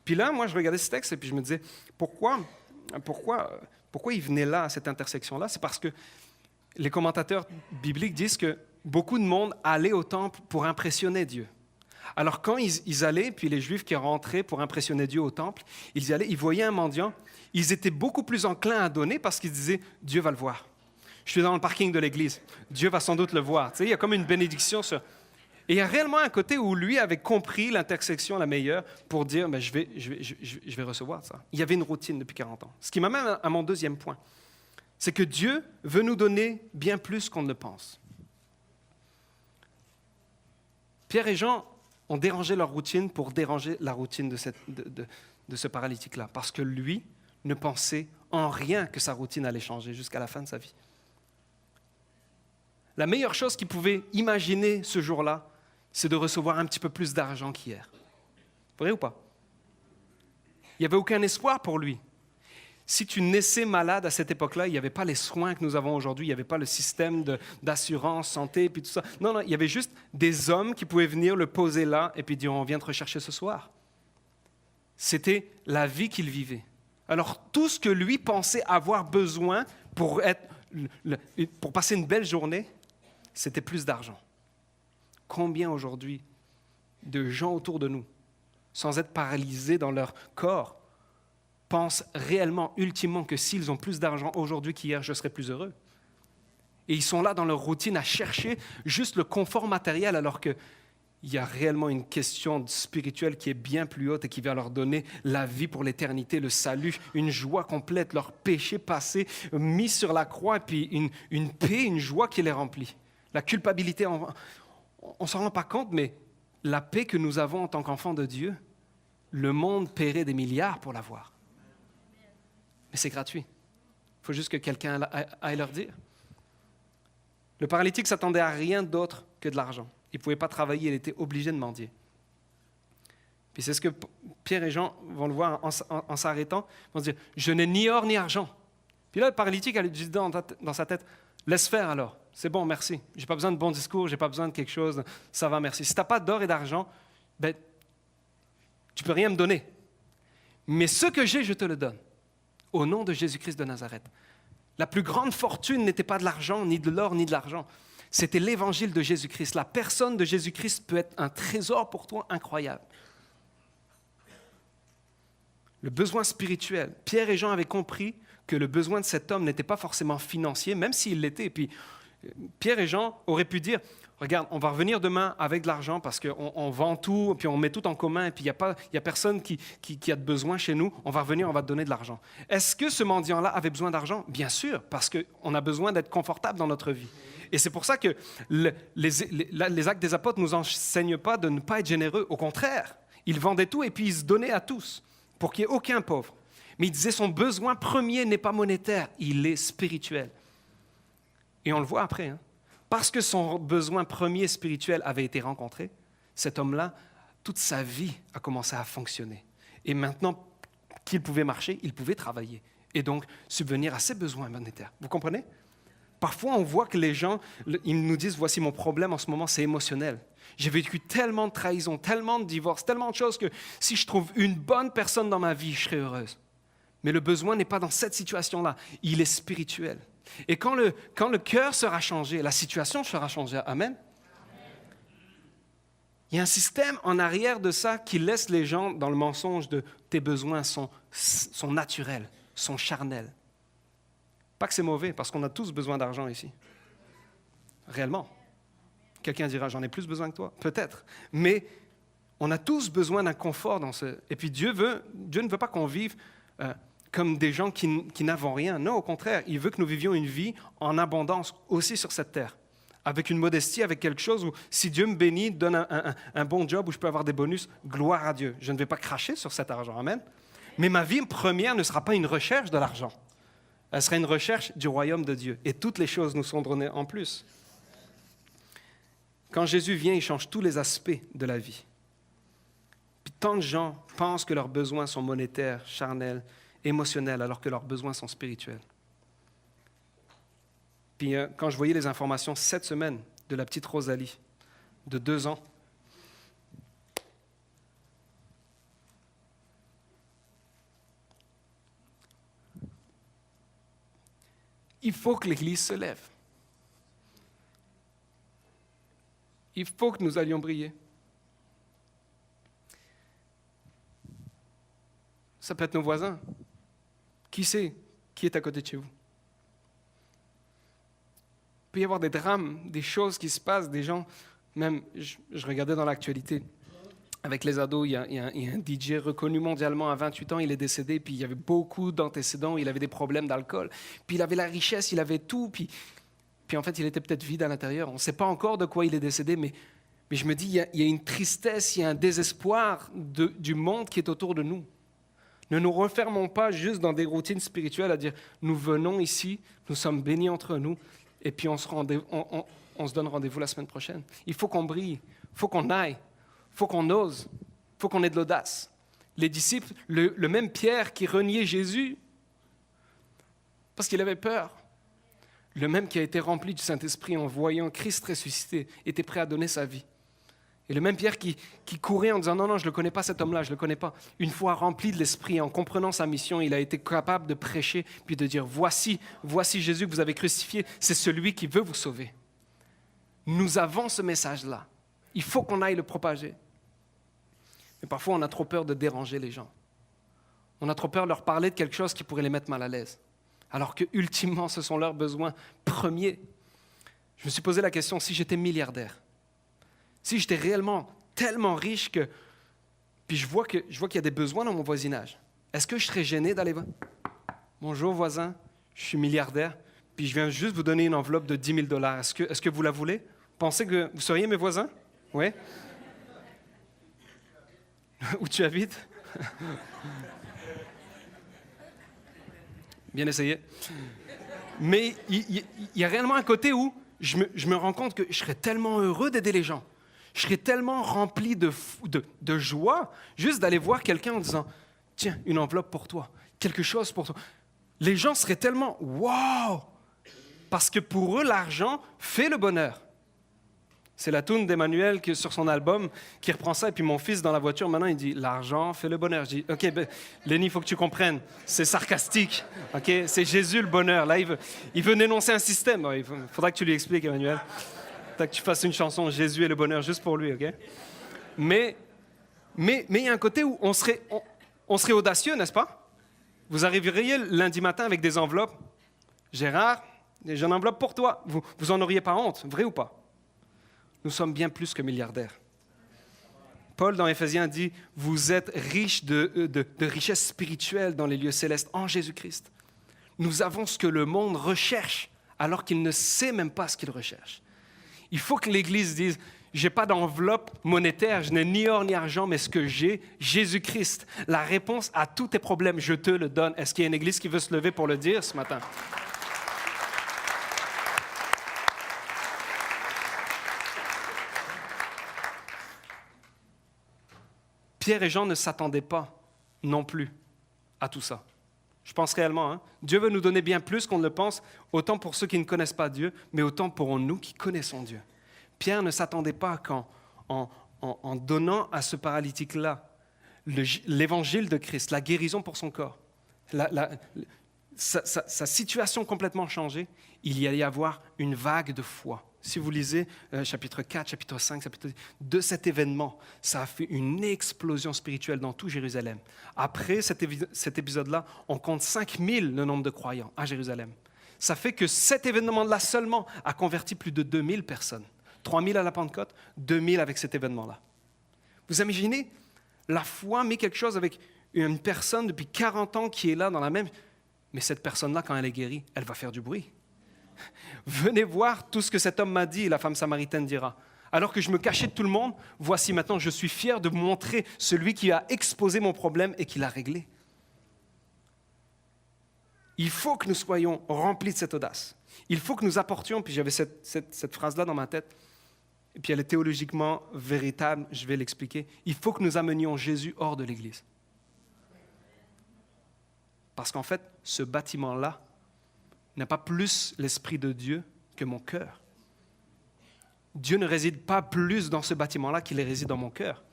S1: Puis là, moi, je regardais ce texte et puis je me disais, pourquoi il venait là, à cette intersection-là? C'est parce que les commentateurs bibliques disent que beaucoup de monde allait au temple pour impressionner Dieu. Alors quand ils allaient, puis les Juifs qui rentraient pour impressionner Dieu au temple, ils y allaient, ils voyaient un mendiant, ils étaient beaucoup plus enclins à donner parce qu'ils disaient « Dieu va le voir. Je suis dans le parking de l'église, Dieu va sans doute le voir. » Tu sais, il y a comme une bénédiction sur... Et il y a réellement un côté où lui avait compris l'intersection la meilleure pour dire « je vais recevoir ça ». Il y avait une routine depuis 40 ans. Ce qui m'amène à mon deuxième point, c'est que Dieu veut nous donner bien plus qu'on ne le pense. Pierre et Jean ont dérangé leur routine pour déranger la routine de ce paralytique-là, parce que lui ne pensait en rien que sa routine allait changer jusqu'à la fin de sa vie. La meilleure chose qu'il pouvait imaginer ce jour-là, c'est de recevoir un petit peu plus d'argent qu'hier. Vrai ou pas? Il n'y avait aucun espoir pour lui. Si tu naissais malade à cette époque-là, il n'y avait pas les soins que nous avons aujourd'hui, il n'y avait pas le système d'assurance, santé, puis tout ça. Non, il y avait juste des hommes qui pouvaient venir le poser là et puis dire « on vient te rechercher ce soir ». C'était la vie qu'il vivait. Alors tout ce que lui pensait avoir besoin pour passer une belle journée, c'était plus d'argent. Combien aujourd'hui de gens autour de nous, sans être paralysés dans leur corps, pensent réellement, ultimement, que s'ils ont plus d'argent aujourd'hui qu'hier, je serai plus heureux. Et ils sont là dans leur routine à chercher juste le confort matériel, alors qu'il y a réellement une question spirituelle qui est bien plus haute et qui va leur donner la vie pour l'éternité, le salut, une joie complète, leur péché passé mis sur la croix, et puis une paix, une joie qui les remplit. La culpabilité, on ne s'en rend pas compte, mais la paix que nous avons en tant qu'enfants de Dieu, le monde paierait des milliards pour l'avoir. Mais c'est gratuit. Il faut juste que quelqu'un aille leur dire. Le paralytique s'attendait à rien d'autre que de l'argent. Il ne pouvait pas travailler, il était obligé de mendier. Puis c'est ce que Pierre et Jean vont le voir en s'arrêtant. Ils vont se dire, je n'ai ni or ni argent. Puis là, le paralytique a dit dans sa tête, laisse faire alors, c'est bon, merci. Je n'ai pas besoin de bons discours, je n'ai pas besoin de quelque chose, ça va, merci. Si tu n'as pas d'or et d'argent, ben, tu ne peux rien me donner. Mais ce que j'ai, je te le donne. Au nom de Jésus-Christ de Nazareth. La plus grande fortune n'était pas de l'argent, ni de l'or, ni de l'argent. C'était l'évangile de Jésus-Christ. La personne de Jésus-Christ peut être un trésor pour toi incroyable. Le besoin spirituel. Pierre et Jean avaient compris que le besoin de cet homme n'était pas forcément financier, même s'il l'était. Et puis, Pierre et Jean auraient pu dire, regarde, on va revenir demain avec de l'argent parce qu'on vend tout, puis on met tout en commun, et puis il n'y a personne qui a de besoin chez nous, on va revenir, on va te donner de l'argent. Est-ce que ce mendiant-là avait besoin d'argent? Bien sûr, parce qu'on a besoin d'être confortable dans notre vie. Et c'est pour ça que les actes des apôtres ne nous enseignent pas de ne pas être généreux. Au contraire, ils vendaient tout et puis ils se donnaient à tous, pour qu'il n'y ait aucun pauvre. Mais il disait son besoin premier n'est pas monétaire, il est spirituel. Et on le voit après, hein. Parce que son besoin premier spirituel avait été rencontré, cet homme-là, toute sa vie a commencé à fonctionner. Et maintenant qu'il pouvait marcher, il pouvait travailler. Et donc subvenir à ses besoins monétaires. Vous comprenez? Parfois, on voit que les gens, ils nous disent, voici mon problème en ce moment, c'est émotionnel. J'ai vécu tellement de trahisons, tellement de divorces, tellement de choses que si je trouve une bonne personne dans ma vie, je serai heureuse. Mais le besoin n'est pas dans cette situation-là, il est spirituel. Et quand le cœur sera changé, la situation sera changée. Amen. Il y a un système en arrière de ça qui laisse les gens dans le mensonge de tes besoins sont naturels, sont charnels. Pas que c'est mauvais, parce qu'on a tous besoin d'argent ici. Réellement. Quelqu'un dira, j'en ai plus besoin que toi. Peut-être. Mais on a tous besoin d'un confort dans ce... Et puis Dieu ne veut pas qu'on vive comme des gens qui n'avons rien. Non, au contraire, il veut que nous vivions une vie en abondance aussi sur cette terre. Avec une modestie, avec quelque chose où si Dieu me bénit, donne un bon job où je peux avoir des bonus, gloire à Dieu. Je ne vais pas cracher sur cet argent. Amen. Mais ma vie première ne sera pas une recherche de l'argent. Elle sera une recherche du royaume de Dieu. Et toutes les choses nous sont données en plus. Quand Jésus vient, il change tous les aspects de la vie. Puis tant de gens pensent que leurs besoins sont monétaires, charnels, émotionnels, alors que leurs besoins sont spirituels. Puis quand je voyais les informations cette semaine de la petite Rosalie, de 2 ans, il faut que l'Église se lève. Il faut que nous allions briller. Ça peut être nos voisins. Qui sait qui est à côté de chez vous? Il peut y avoir des drames, des choses qui se passent, des gens, même, je regardais dans l'actualité, avec les ados, il y a un DJ reconnu mondialement à 28 ans, il est décédé, puis il y avait beaucoup d'antécédents, il avait des problèmes d'alcool, puis il avait la richesse, il avait tout, puis en fait, il était peut-être vide à l'intérieur. On ne sait pas encore de quoi il est décédé, mais je me dis, il y a une tristesse, il y a un désespoir du monde qui est autour de nous. Ne nous refermons pas juste dans des routines spirituelles à dire, nous venons ici, nous sommes bénis entre nous, et puis on se donne rendez-vous la semaine prochaine. Il faut qu'on brille, il faut qu'on aille, il faut qu'on ose, il faut qu'on ait de l'audace. Les disciples, le même Pierre qui reniait Jésus, parce qu'il avait peur, le même qui a été rempli du Saint-Esprit en voyant Christ ressuscité, était prêt à donner sa vie. Et le même Pierre qui courait en disant « Non, je ne le connais pas cet homme-là, je ne le connais pas ». Une fois rempli de l'Esprit, en comprenant sa mission, il a été capable de prêcher, puis de dire « Voici Jésus que vous avez crucifié, c'est celui qui veut vous sauver ». Nous avons ce message-là. Il faut qu'on aille le propager. Mais parfois, on a trop peur de déranger les gens. On a trop peur de leur parler de quelque chose qui pourrait les mettre mal à l'aise. Alors que, ultimement, ce sont leurs besoins premiers. Je me suis posé la question, si j'étais milliardaire, si j'étais réellement tellement riche que... Puis je vois qu'il y a des besoins dans mon voisinage. Est-ce que je serais gêné d'aller voir? Bonjour voisin, je suis milliardaire, puis je viens juste vous donner une enveloppe de 10 000 $. Est-ce que vous la voulez? Pensez que vous seriez mes voisins? Oui? Où tu habites? Bien essayé. Mais il y a réellement un côté où je me rends compte que je serais tellement heureux d'aider les gens. Je serais tellement rempli de joie juste d'aller voir quelqu'un en disant « Tiens, une enveloppe pour toi, quelque chose pour toi. » Les gens seraient tellement « Wow !» Parce que pour eux, l'argent fait le bonheur. C'est la toune d'Emmanuel sur son album qui reprend ça. Et puis mon fils dans la voiture, maintenant, il dit « L'argent fait le bonheur. » Je dis « OK, Lenny, il faut que tu comprennes. C'est sarcastique. OK? C'est Jésus le bonheur. Là, il veut dénoncer un système. Il faudra que tu lui expliques, Emmanuel. Il faudra que tu fasses une chanson « Jésus est le bonheur » juste pour lui. OK? Mais il y a un côté où on serait audacieux, n'est-ce pas? Vous arriveriez lundi matin avec des enveloppes. « Gérard, j'ai une enveloppe pour toi. Vous en auriez pas honte, vrai ou pas? » Nous sommes bien plus que milliardaires. Paul, dans Éphésiens, dit « Vous êtes riches de richesses spirituelles dans les lieux célestes en Jésus-Christ. » Nous avons ce que le monde recherche, alors qu'il ne sait même pas ce qu'il recherche. Il faut que l'Église dise « Je n'ai pas d'enveloppe monétaire, je n'ai ni or ni argent, mais ce que j'ai, Jésus-Christ. La réponse à tous tes problèmes, je te le donne. » Est-ce qu'il y a une Église qui veut se lever pour le dire ce matin? Pierre et Jean ne s'attendaient pas non plus à tout ça. Je pense réellement, hein? Dieu veut nous donner bien plus qu'on ne le pense, autant pour ceux qui ne connaissent pas Dieu, mais autant pour nous qui connaissons Dieu. Pierre ne s'attendait pas qu'en donnant à ce paralytique-là l'évangile de Christ, la guérison pour son corps, sa situation complètement changée, il y allait y avoir une vague de foi. Si vous lisez chapitre 4, chapitre 5, chapitre 10, de cet événement, ça a fait une explosion spirituelle dans tout Jérusalem. Après cet épisode-là, on compte 5000 le nombre de croyants à Jérusalem. Ça fait que cet événement-là seulement a converti plus de 2000 personnes. 3000 à la Pentecôte, 2000 avec cet événement-là. Vous imaginez, la foi met quelque chose avec une personne depuis 40 ans qui est là dans la même... Mais cette personne-là, quand elle est guérie, elle va faire du bruit. Venez voir tout ce que cet homme m'a dit, la femme samaritaine dira. Alors que je me cachais de tout le monde, voici maintenant, je suis fier de vous montrer celui qui a exposé mon problème et qui l'a réglé. Il faut que nous soyons remplis de cette audace. Il faut que nous apportions, puis j'avais cette phrase-là dans ma tête, et puis elle est théologiquement véritable, je vais l'expliquer. Il faut que nous amenions Jésus hors de l'Église. Parce qu'en fait, ce bâtiment-là n'a pas plus l'Esprit de Dieu que mon cœur. Dieu ne réside pas plus dans ce bâtiment-là qu'il réside dans mon cœur.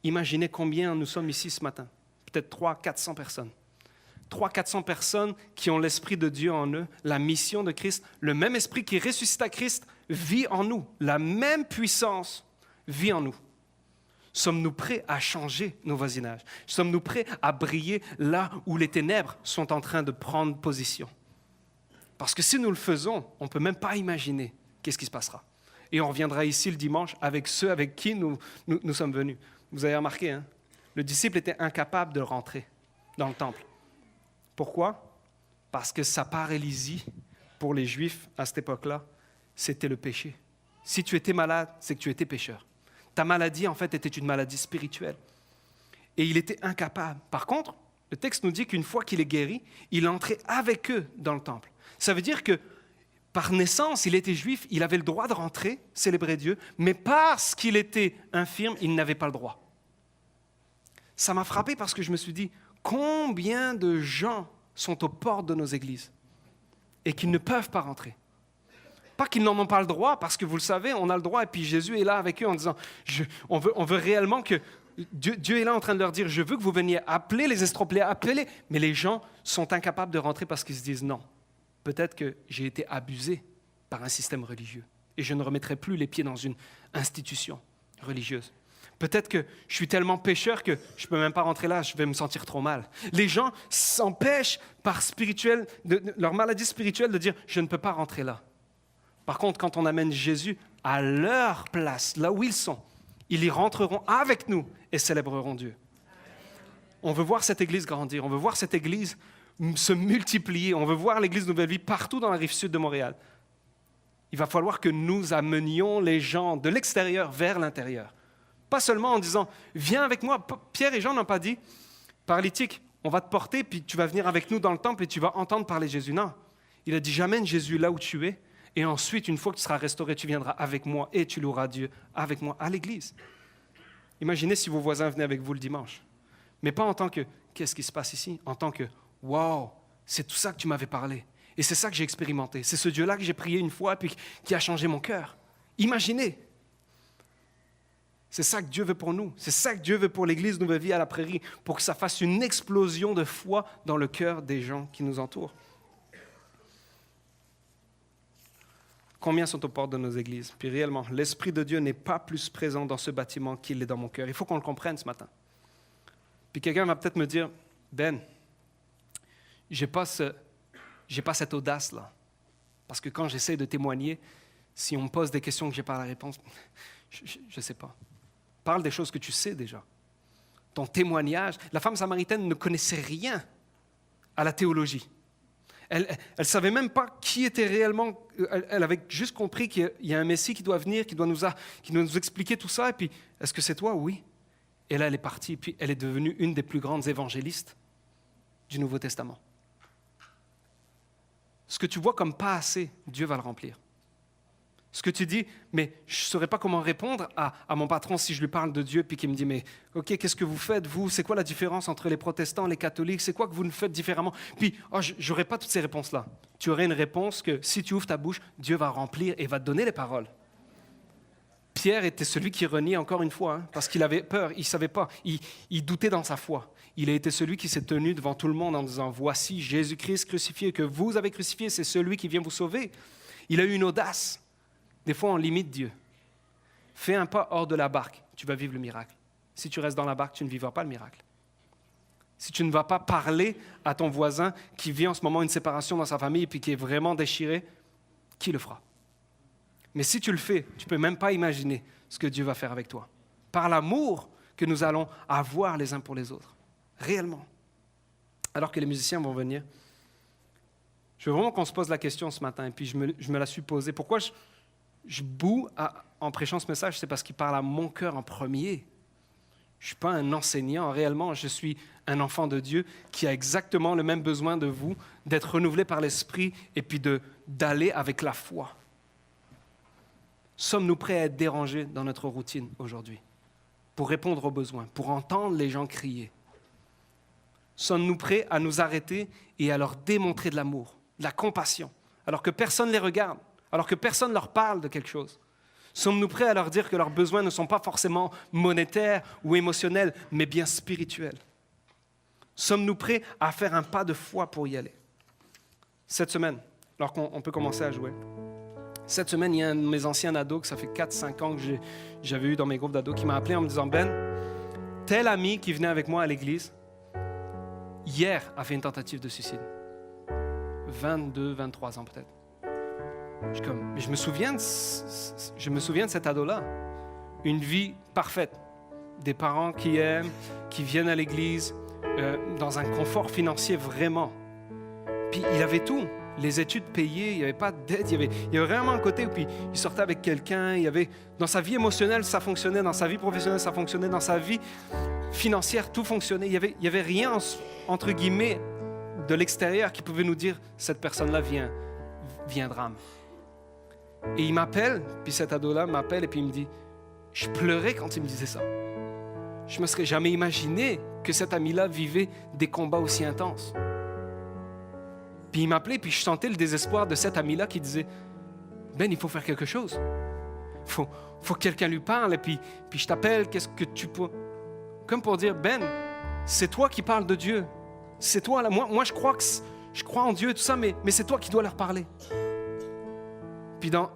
S1: Imaginez combien nous sommes ici ce matin. Peut-être 300-400 personnes. 300-400 personnes qui ont l'Esprit de Dieu en eux, la mission de Christ, le même Esprit qui ressuscite à Christ vit en nous. La même puissance vit en nous. Sommes-nous prêts à changer nos voisinages? Sommes-nous prêts à briller là où les ténèbres sont en train de prendre position? Parce que si nous le faisons, on ne peut même pas imaginer qu'est-ce qui se passera. Et on reviendra ici le dimanche avec ceux avec qui nous sommes venus. Vous avez remarqué, hein? Le disciple était incapable de rentrer dans le temple. Pourquoi? Parce que sa paralysie, pour les Juifs à cette époque-là, c'était le péché. Si tu étais malade, c'est que tu étais pécheur. Ta maladie, en fait, était une maladie spirituelle. Et il était incapable. Par contre, le texte nous dit qu'une fois qu'il est guéri, il entrait avec eux dans le temple. Ça veut dire que, par naissance, il était juif, il avait le droit de rentrer, célébrer Dieu, mais parce qu'il était infirme, il n'avait pas le droit. Ça m'a frappé parce que je me suis dit, combien de gens sont aux portes de nos églises et qui ne peuvent pas rentrer? Pas qu'ils n'en ont pas le droit, parce que vous le savez, on a le droit, et puis Jésus est là avec eux en disant, on veut réellement que Dieu est là en train de leur dire, je veux que vous veniez appeler les estropiés, appelez, mais les gens sont incapables de rentrer parce qu'ils se disent, non, peut-être que j'ai été abusé par un système religieux, et je ne remettrai plus les pieds dans une institution religieuse. Peut-être que je suis tellement pécheur que je ne peux même pas rentrer là, je vais me sentir trop mal. Les gens s'empêchent par leur maladie spirituelle de dire, je ne peux pas rentrer là. Par contre, quand on amène Jésus à leur place, là où ils sont, ils y rentreront avec nous et célébreront Dieu. On veut voir cette Église grandir, on veut voir cette Église se multiplier, on veut voir l'Église Nouvelle Vie partout dans la rive sud de Montréal. Il va falloir que nous amenions les gens de l'extérieur vers l'intérieur. Pas seulement en disant, viens avec moi. Pierre et Jean n'ont pas dit, paralytique, on va te porter, puis tu vas venir avec nous dans le temple et tu vas entendre parler Jésus. Non, il a dit, j'amène Jésus là où tu es, et ensuite, une fois que tu seras restauré, tu viendras avec moi et tu loueras Dieu avec moi à l'église. Imaginez si vos voisins venaient avec vous le dimanche. Mais pas en tant que, qu'est-ce qui se passe ici? En tant que, wow, c'est tout ça que tu m'avais parlé. Et c'est ça que j'ai expérimenté. C'est ce Dieu-là que j'ai prié une fois, puis qui a changé mon cœur. Imaginez. C'est ça que Dieu veut pour nous. C'est ça que Dieu veut pour l'Église Nouvelle Vie à la Prairie, pour que ça fasse une explosion de foi dans le cœur des gens qui nous entourent. Combien sont aux portes de nos églises? Puis réellement, l'Esprit de Dieu n'est pas plus présent dans ce bâtiment qu'il est dans mon cœur. Il faut qu'on le comprenne ce matin. Puis quelqu'un va peut-être me dire, Ben, j'ai pas cette audace-là. Parce que quand j'essaie de témoigner, si on me pose des questions que je n'ai pas la réponse, je ne sais pas. Parle des choses que tu sais déjà. Ton témoignage. La femme samaritaine ne connaissait rien à la théologie. Elle ne savait même pas qui était réellement. Elle avait juste compris qu'il y a un Messie qui doit venir, qui doit nous expliquer tout ça. Et puis, est-ce que c'est toi? Oui. Et là, elle est partie. Puis, elle est devenue une des plus grandes évangélistes du Nouveau Testament. Ce que tu vois comme pas assez, Dieu va le remplir. Ce que tu dis, mais je ne saurais pas comment répondre à mon patron si je lui parle de Dieu, puis qu'il me dit, mais OK, qu'est-ce que vous faites, vous? C'est quoi la différence entre les protestants, les catholiques? C'est quoi que vous ne faites différemment? Puis, je n'aurai pas toutes ces réponses-là. Tu aurais une réponse que si tu ouvres ta bouche, Dieu va remplir et va te donner les paroles. Pierre était celui qui reniait encore une fois, parce qu'il avait peur, il ne savait pas, il doutait dans sa foi. Il a été celui qui s'est tenu devant tout le monde en disant, voici Jésus-Christ crucifié, que vous avez crucifié, c'est celui qui vient vous sauver. Il a eu une audace. Des fois, on limite Dieu. Fais un pas hors de la barque, tu vas vivre le miracle. Si tu restes dans la barque, tu ne vivras pas le miracle. Si tu ne vas pas parler à ton voisin qui vit en ce moment une séparation dans sa famille et puis qui est vraiment déchiré, qui le fera? Mais si tu le fais, tu ne peux même pas imaginer ce que Dieu va faire avec toi. Par l'amour que nous allons avoir les uns pour les autres. Réellement. Alors que les musiciens vont venir, je veux vraiment qu'on se pose la question ce matin, et puis je me la suis posée. Pourquoi je boue en prêchant ce message? C'est parce qu'il parle à mon cœur en premier. Je ne suis pas un enseignant, réellement, je suis un enfant de Dieu qui a exactement le même besoin de vous, d'être renouvelé par l'Esprit et puis d'aller avec la foi. Sommes-nous prêts à être dérangés dans notre routine aujourd'hui pour répondre aux besoins, pour entendre les gens crier? Sommes-nous prêts à nous arrêter et à leur démontrer de l'amour, de la compassion, alors que personne ne les regarde, alors que personne ne leur parle de quelque chose? Sommes-nous prêts à leur dire que leurs besoins ne sont pas forcément monétaires ou émotionnels, mais bien spirituels? Sommes-nous prêts à faire un pas de foi pour y aller? Cette semaine, alors qu'on peut commencer à jouer, cette semaine, il y a un de mes anciens ados, que ça fait 4-5 ans que j'avais eu dans mes groupes d'ados, qui m'a appelé en me disant, Ben, tel ami qui venait avec moi à l'église, hier a fait une tentative de suicide. 22, 23 ans peut-être. Mais je me souviens de cet ado-là. Une vie parfaite. Des parents qui aiment, qui viennent à l'église, dans un confort financier vraiment. Puis il avait tout. Les études payées, il n'y avait pas de dette, il y avait vraiment un côté où puis, il sortait avec quelqu'un, dans sa vie émotionnelle, ça fonctionnait, dans sa vie professionnelle, ça fonctionnait, dans sa vie financière, tout fonctionnait. Il y avait rien, entre guillemets, de l'extérieur qui pouvait nous dire, cette personne-là viendra. Et il m'appelle, puis cet ado-là m'appelle et puis il me dit, je pleurais quand il me disait ça. Je ne me serais jamais imaginé que cet ami-là vivait des combats aussi intenses. Puis il m'appelait, puis je sentais le désespoir de cet ami-là qui disait, Ben, il faut faire quelque chose. Faut que quelqu'un lui parle, et puis je t'appelle, qu'est-ce que tu peux... Comme pour dire, Ben, c'est toi qui parles de Dieu. C'est toi, là. Moi je crois en Dieu et tout ça, mais c'est toi qui dois leur parler. Puis dans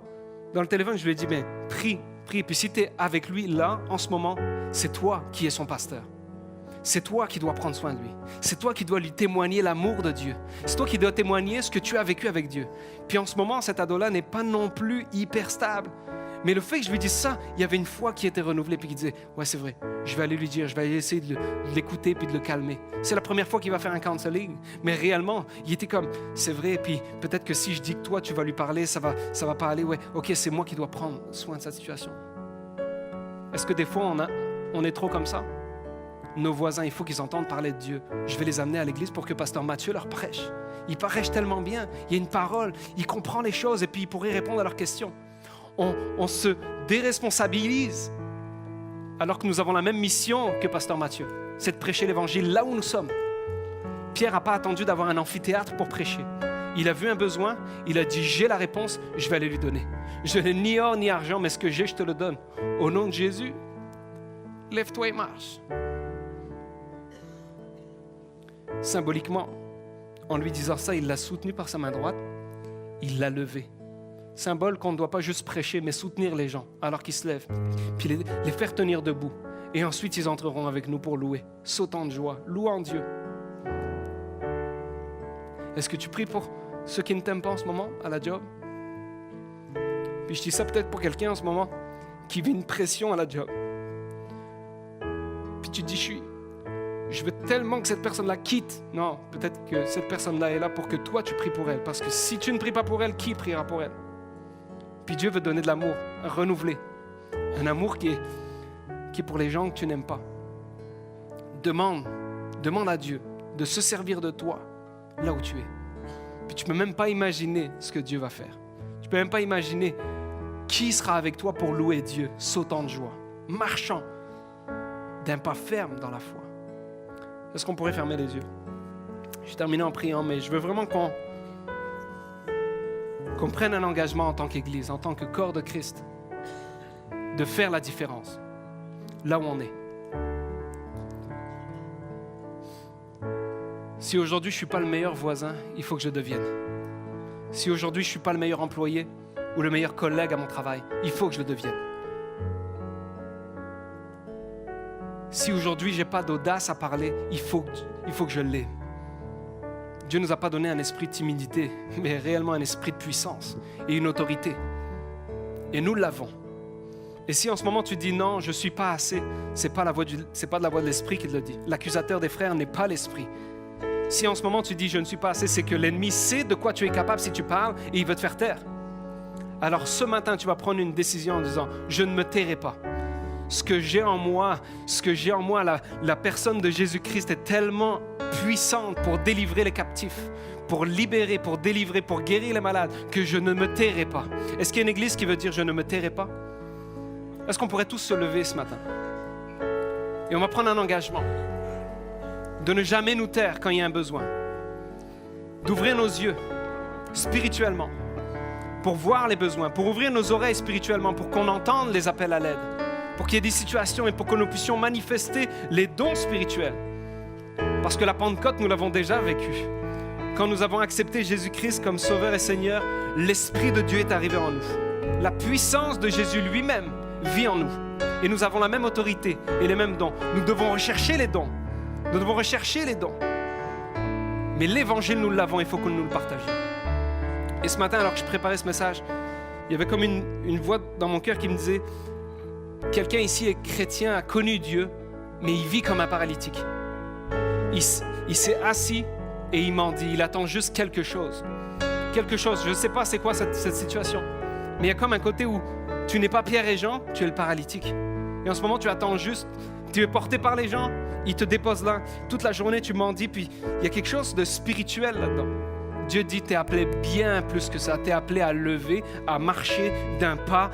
S1: le téléphone, je lui ai dit, ben, prie. Puis si tu es avec lui là, en ce moment, c'est toi qui es son pasteur. C'est toi qui dois prendre soin de lui. C'est toi qui dois lui témoigner l'amour de Dieu. C'est toi qui dois témoigner ce que tu as vécu avec Dieu. Puis en ce moment, cet ado-là n'est pas non plus hyper stable. Mais le fait que je lui dise ça, il y avait une foi qui était renouvelée puis qui disait, ouais, c'est vrai, je vais aller lui dire, je vais aller essayer de l'écouter puis de le calmer. C'est la première fois qu'il va faire un counseling, mais réellement, il était comme, c'est vrai, puis peut-être que si je dis que toi, tu vas lui parler, ça va pas aller, ouais, ok, c'est moi qui dois prendre soin de cette situation. Est-ce que des fois, on est trop comme ça. Nos voisins, il faut qu'ils entendent parler de Dieu. Je vais les amener à l'église pour que pasteur Mathieu leur prêche. Il prêche tellement bien, il y a une parole, il comprend les choses et puis il pourrait répondre à leurs questions. On se déresponsabilise alors que nous avons la même mission que pasteur Mathieu, c'est de prêcher l'évangile là où nous sommes. Pierre n'a pas attendu d'avoir un amphithéâtre pour prêcher. Il a vu un besoin, il a dit « j'ai la réponse, je vais aller lui donner. Je n'ai ni or ni argent, mais ce que j'ai, je te le donne. Au nom de Jésus, lève-toi et marche. » Symboliquement, en lui disant ça, il l'a soutenu par sa main droite, il l'a levé. Symbole qu'on ne doit pas juste prêcher, mais soutenir les gens alors qu'ils se lèvent, puis les faire tenir debout. Et ensuite, ils entreront avec nous pour louer, sautant de joie, louant Dieu. Est-ce que tu pries pour ceux qui ne t'aiment pas en ce moment à la job? Puis je dis ça peut-être pour quelqu'un en ce moment qui vit une pression à la job. Puis tu te dis, je veux tellement que cette personne-là quitte. Non, peut-être que cette personne-là est là pour que toi, tu pries pour elle. Parce que si tu ne pries pas pour elle, qui priera pour elle? Puis Dieu veut donner de l'amour, renouvelé. Un amour qui est pour les gens que tu n'aimes pas. Demande à Dieu de se servir de toi là où tu es. Puis tu ne peux même pas imaginer ce que Dieu va faire. Tu ne peux même pas imaginer qui sera avec toi pour louer Dieu, sautant de joie, marchant d'un pas ferme dans la foi. Est-ce qu'on pourrait fermer les yeux? Je vais terminer en priant, mais je veux vraiment qu'on prenne un engagement en tant qu'Église, en tant que corps de Christ, de faire la différence, là où on est. Si aujourd'hui je ne suis pas le meilleur voisin, il faut que je devienne. Si aujourd'hui je ne suis pas le meilleur employé ou le meilleur collègue à mon travail, il faut que je le devienne. Si aujourd'hui je n'ai pas d'audace à parler, il faut que je l'ai. Dieu ne nous a pas donné un esprit de timidité, mais réellement un esprit de puissance et une autorité. Et nous l'avons. Et si en ce moment tu dis non, je ne suis pas assez, ce n'est pas de la voix de l'esprit qui te le dit. L'accusateur des frères n'est pas l'esprit. Si en ce moment tu dis je ne suis pas assez, c'est que l'ennemi sait de quoi tu es capable si tu parles et il veut te faire taire. Alors ce matin, tu vas prendre une décision en disant je ne me tairai pas. Ce que j'ai en moi, la personne de Jésus-Christ est tellement puissante pour délivrer les captifs, pour libérer, pour délivrer, pour guérir les malades, que je ne me tairai pas. Est-ce qu'il y a une église qui veut dire je ne me tairai pas? Est-ce qu'on pourrait tous se lever ce matin? Et on va prendre un engagement de ne jamais nous taire quand il y a un besoin, d'ouvrir nos yeux spirituellement pour voir les besoins, pour ouvrir nos oreilles spirituellement, pour qu'on entende les appels à l'aide, pour qu'il y ait des situations et pour que nous puissions manifester les dons spirituels. Parce que la Pentecôte, nous l'avons déjà vécu. Quand nous avons accepté Jésus-Christ comme Sauveur et Seigneur, l'Esprit de Dieu est arrivé en nous. La puissance de Jésus lui-même vit en nous. Et nous avons la même autorité et les mêmes dons. Nous devons rechercher les dons. Nous devons rechercher les dons. Mais l'Évangile, nous l'avons, il faut que nous le partagions. Et ce matin, alors que je préparais ce message, il y avait comme une voix dans mon cœur qui me disait « Quelqu'un ici est chrétien, a connu Dieu, mais il vit comme un paralytique. Il s'est assis et il mendie, il attend juste quelque chose. Quelque chose, je ne sais pas c'est quoi cette situation, mais il y a comme un côté où tu n'es pas Pierre et Jean, tu es le paralytique. Et en ce moment, tu attends juste, tu es porté par les gens, ils te déposent là. Toute la journée, tu mendies, puis il y a quelque chose de spirituel là-dedans. Dieu dit, tu es appelé bien plus que ça. Tu es appelé à lever, à marcher d'un pas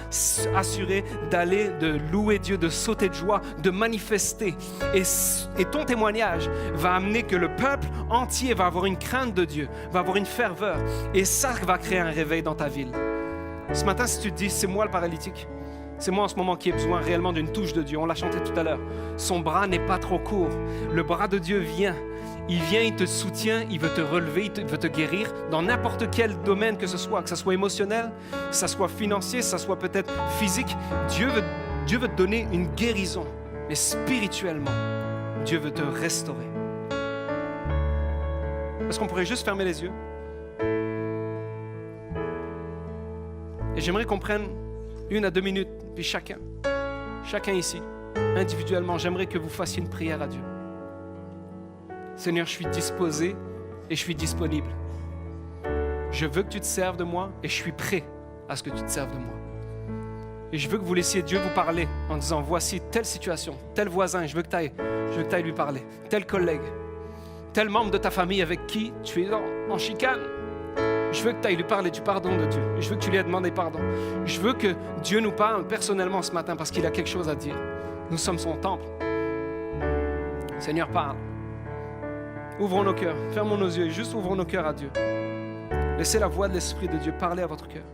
S1: assuré, d'aller, de louer Dieu, de sauter de joie, de manifester. Et ton témoignage va amener que le peuple entier va avoir une crainte de Dieu, va avoir une ferveur. Et ça va créer un réveil dans ta ville. Ce matin, si tu te dis, c'est moi le paralytique, c'est moi en ce moment qui ai besoin réellement d'une touche de Dieu. On l'a chanté tout à l'heure. Son bras n'est pas trop court. Le bras de Dieu vient. Il vient, il te soutient, il veut te relever, il veut te guérir dans n'importe quel domaine que ce soit émotionnel, que ce soit financier, que ce soit peut-être physique. Dieu veut te donner une guérison, mais spirituellement, Dieu veut te restaurer. Est-ce qu'on pourrait juste fermer les yeux? Et j'aimerais qu'on prenne 1 à 2 minutes, puis chacun ici, individuellement, j'aimerais que vous fassiez une prière à Dieu. Seigneur, je suis disposé et je suis disponible. Je veux que tu te serves de moi et je suis prêt à ce que tu te serves de moi. Et je veux que vous laissiez Dieu vous parler en disant, voici telle situation, tel voisin, je veux que tu ailles lui parler, tel collègue, tel membre de ta famille avec qui tu es en chicane. Je veux que tu ailles lui parler du pardon de Dieu. Je veux que tu lui aies demandé pardon. Je veux que Dieu nous parle personnellement ce matin parce qu'il a quelque chose à dire. Nous sommes son temple. Seigneur, parle. Ouvrons nos cœurs, fermons nos yeux et juste ouvrons nos cœurs à Dieu. Laissez la voix de l'Esprit de Dieu parler à votre cœur.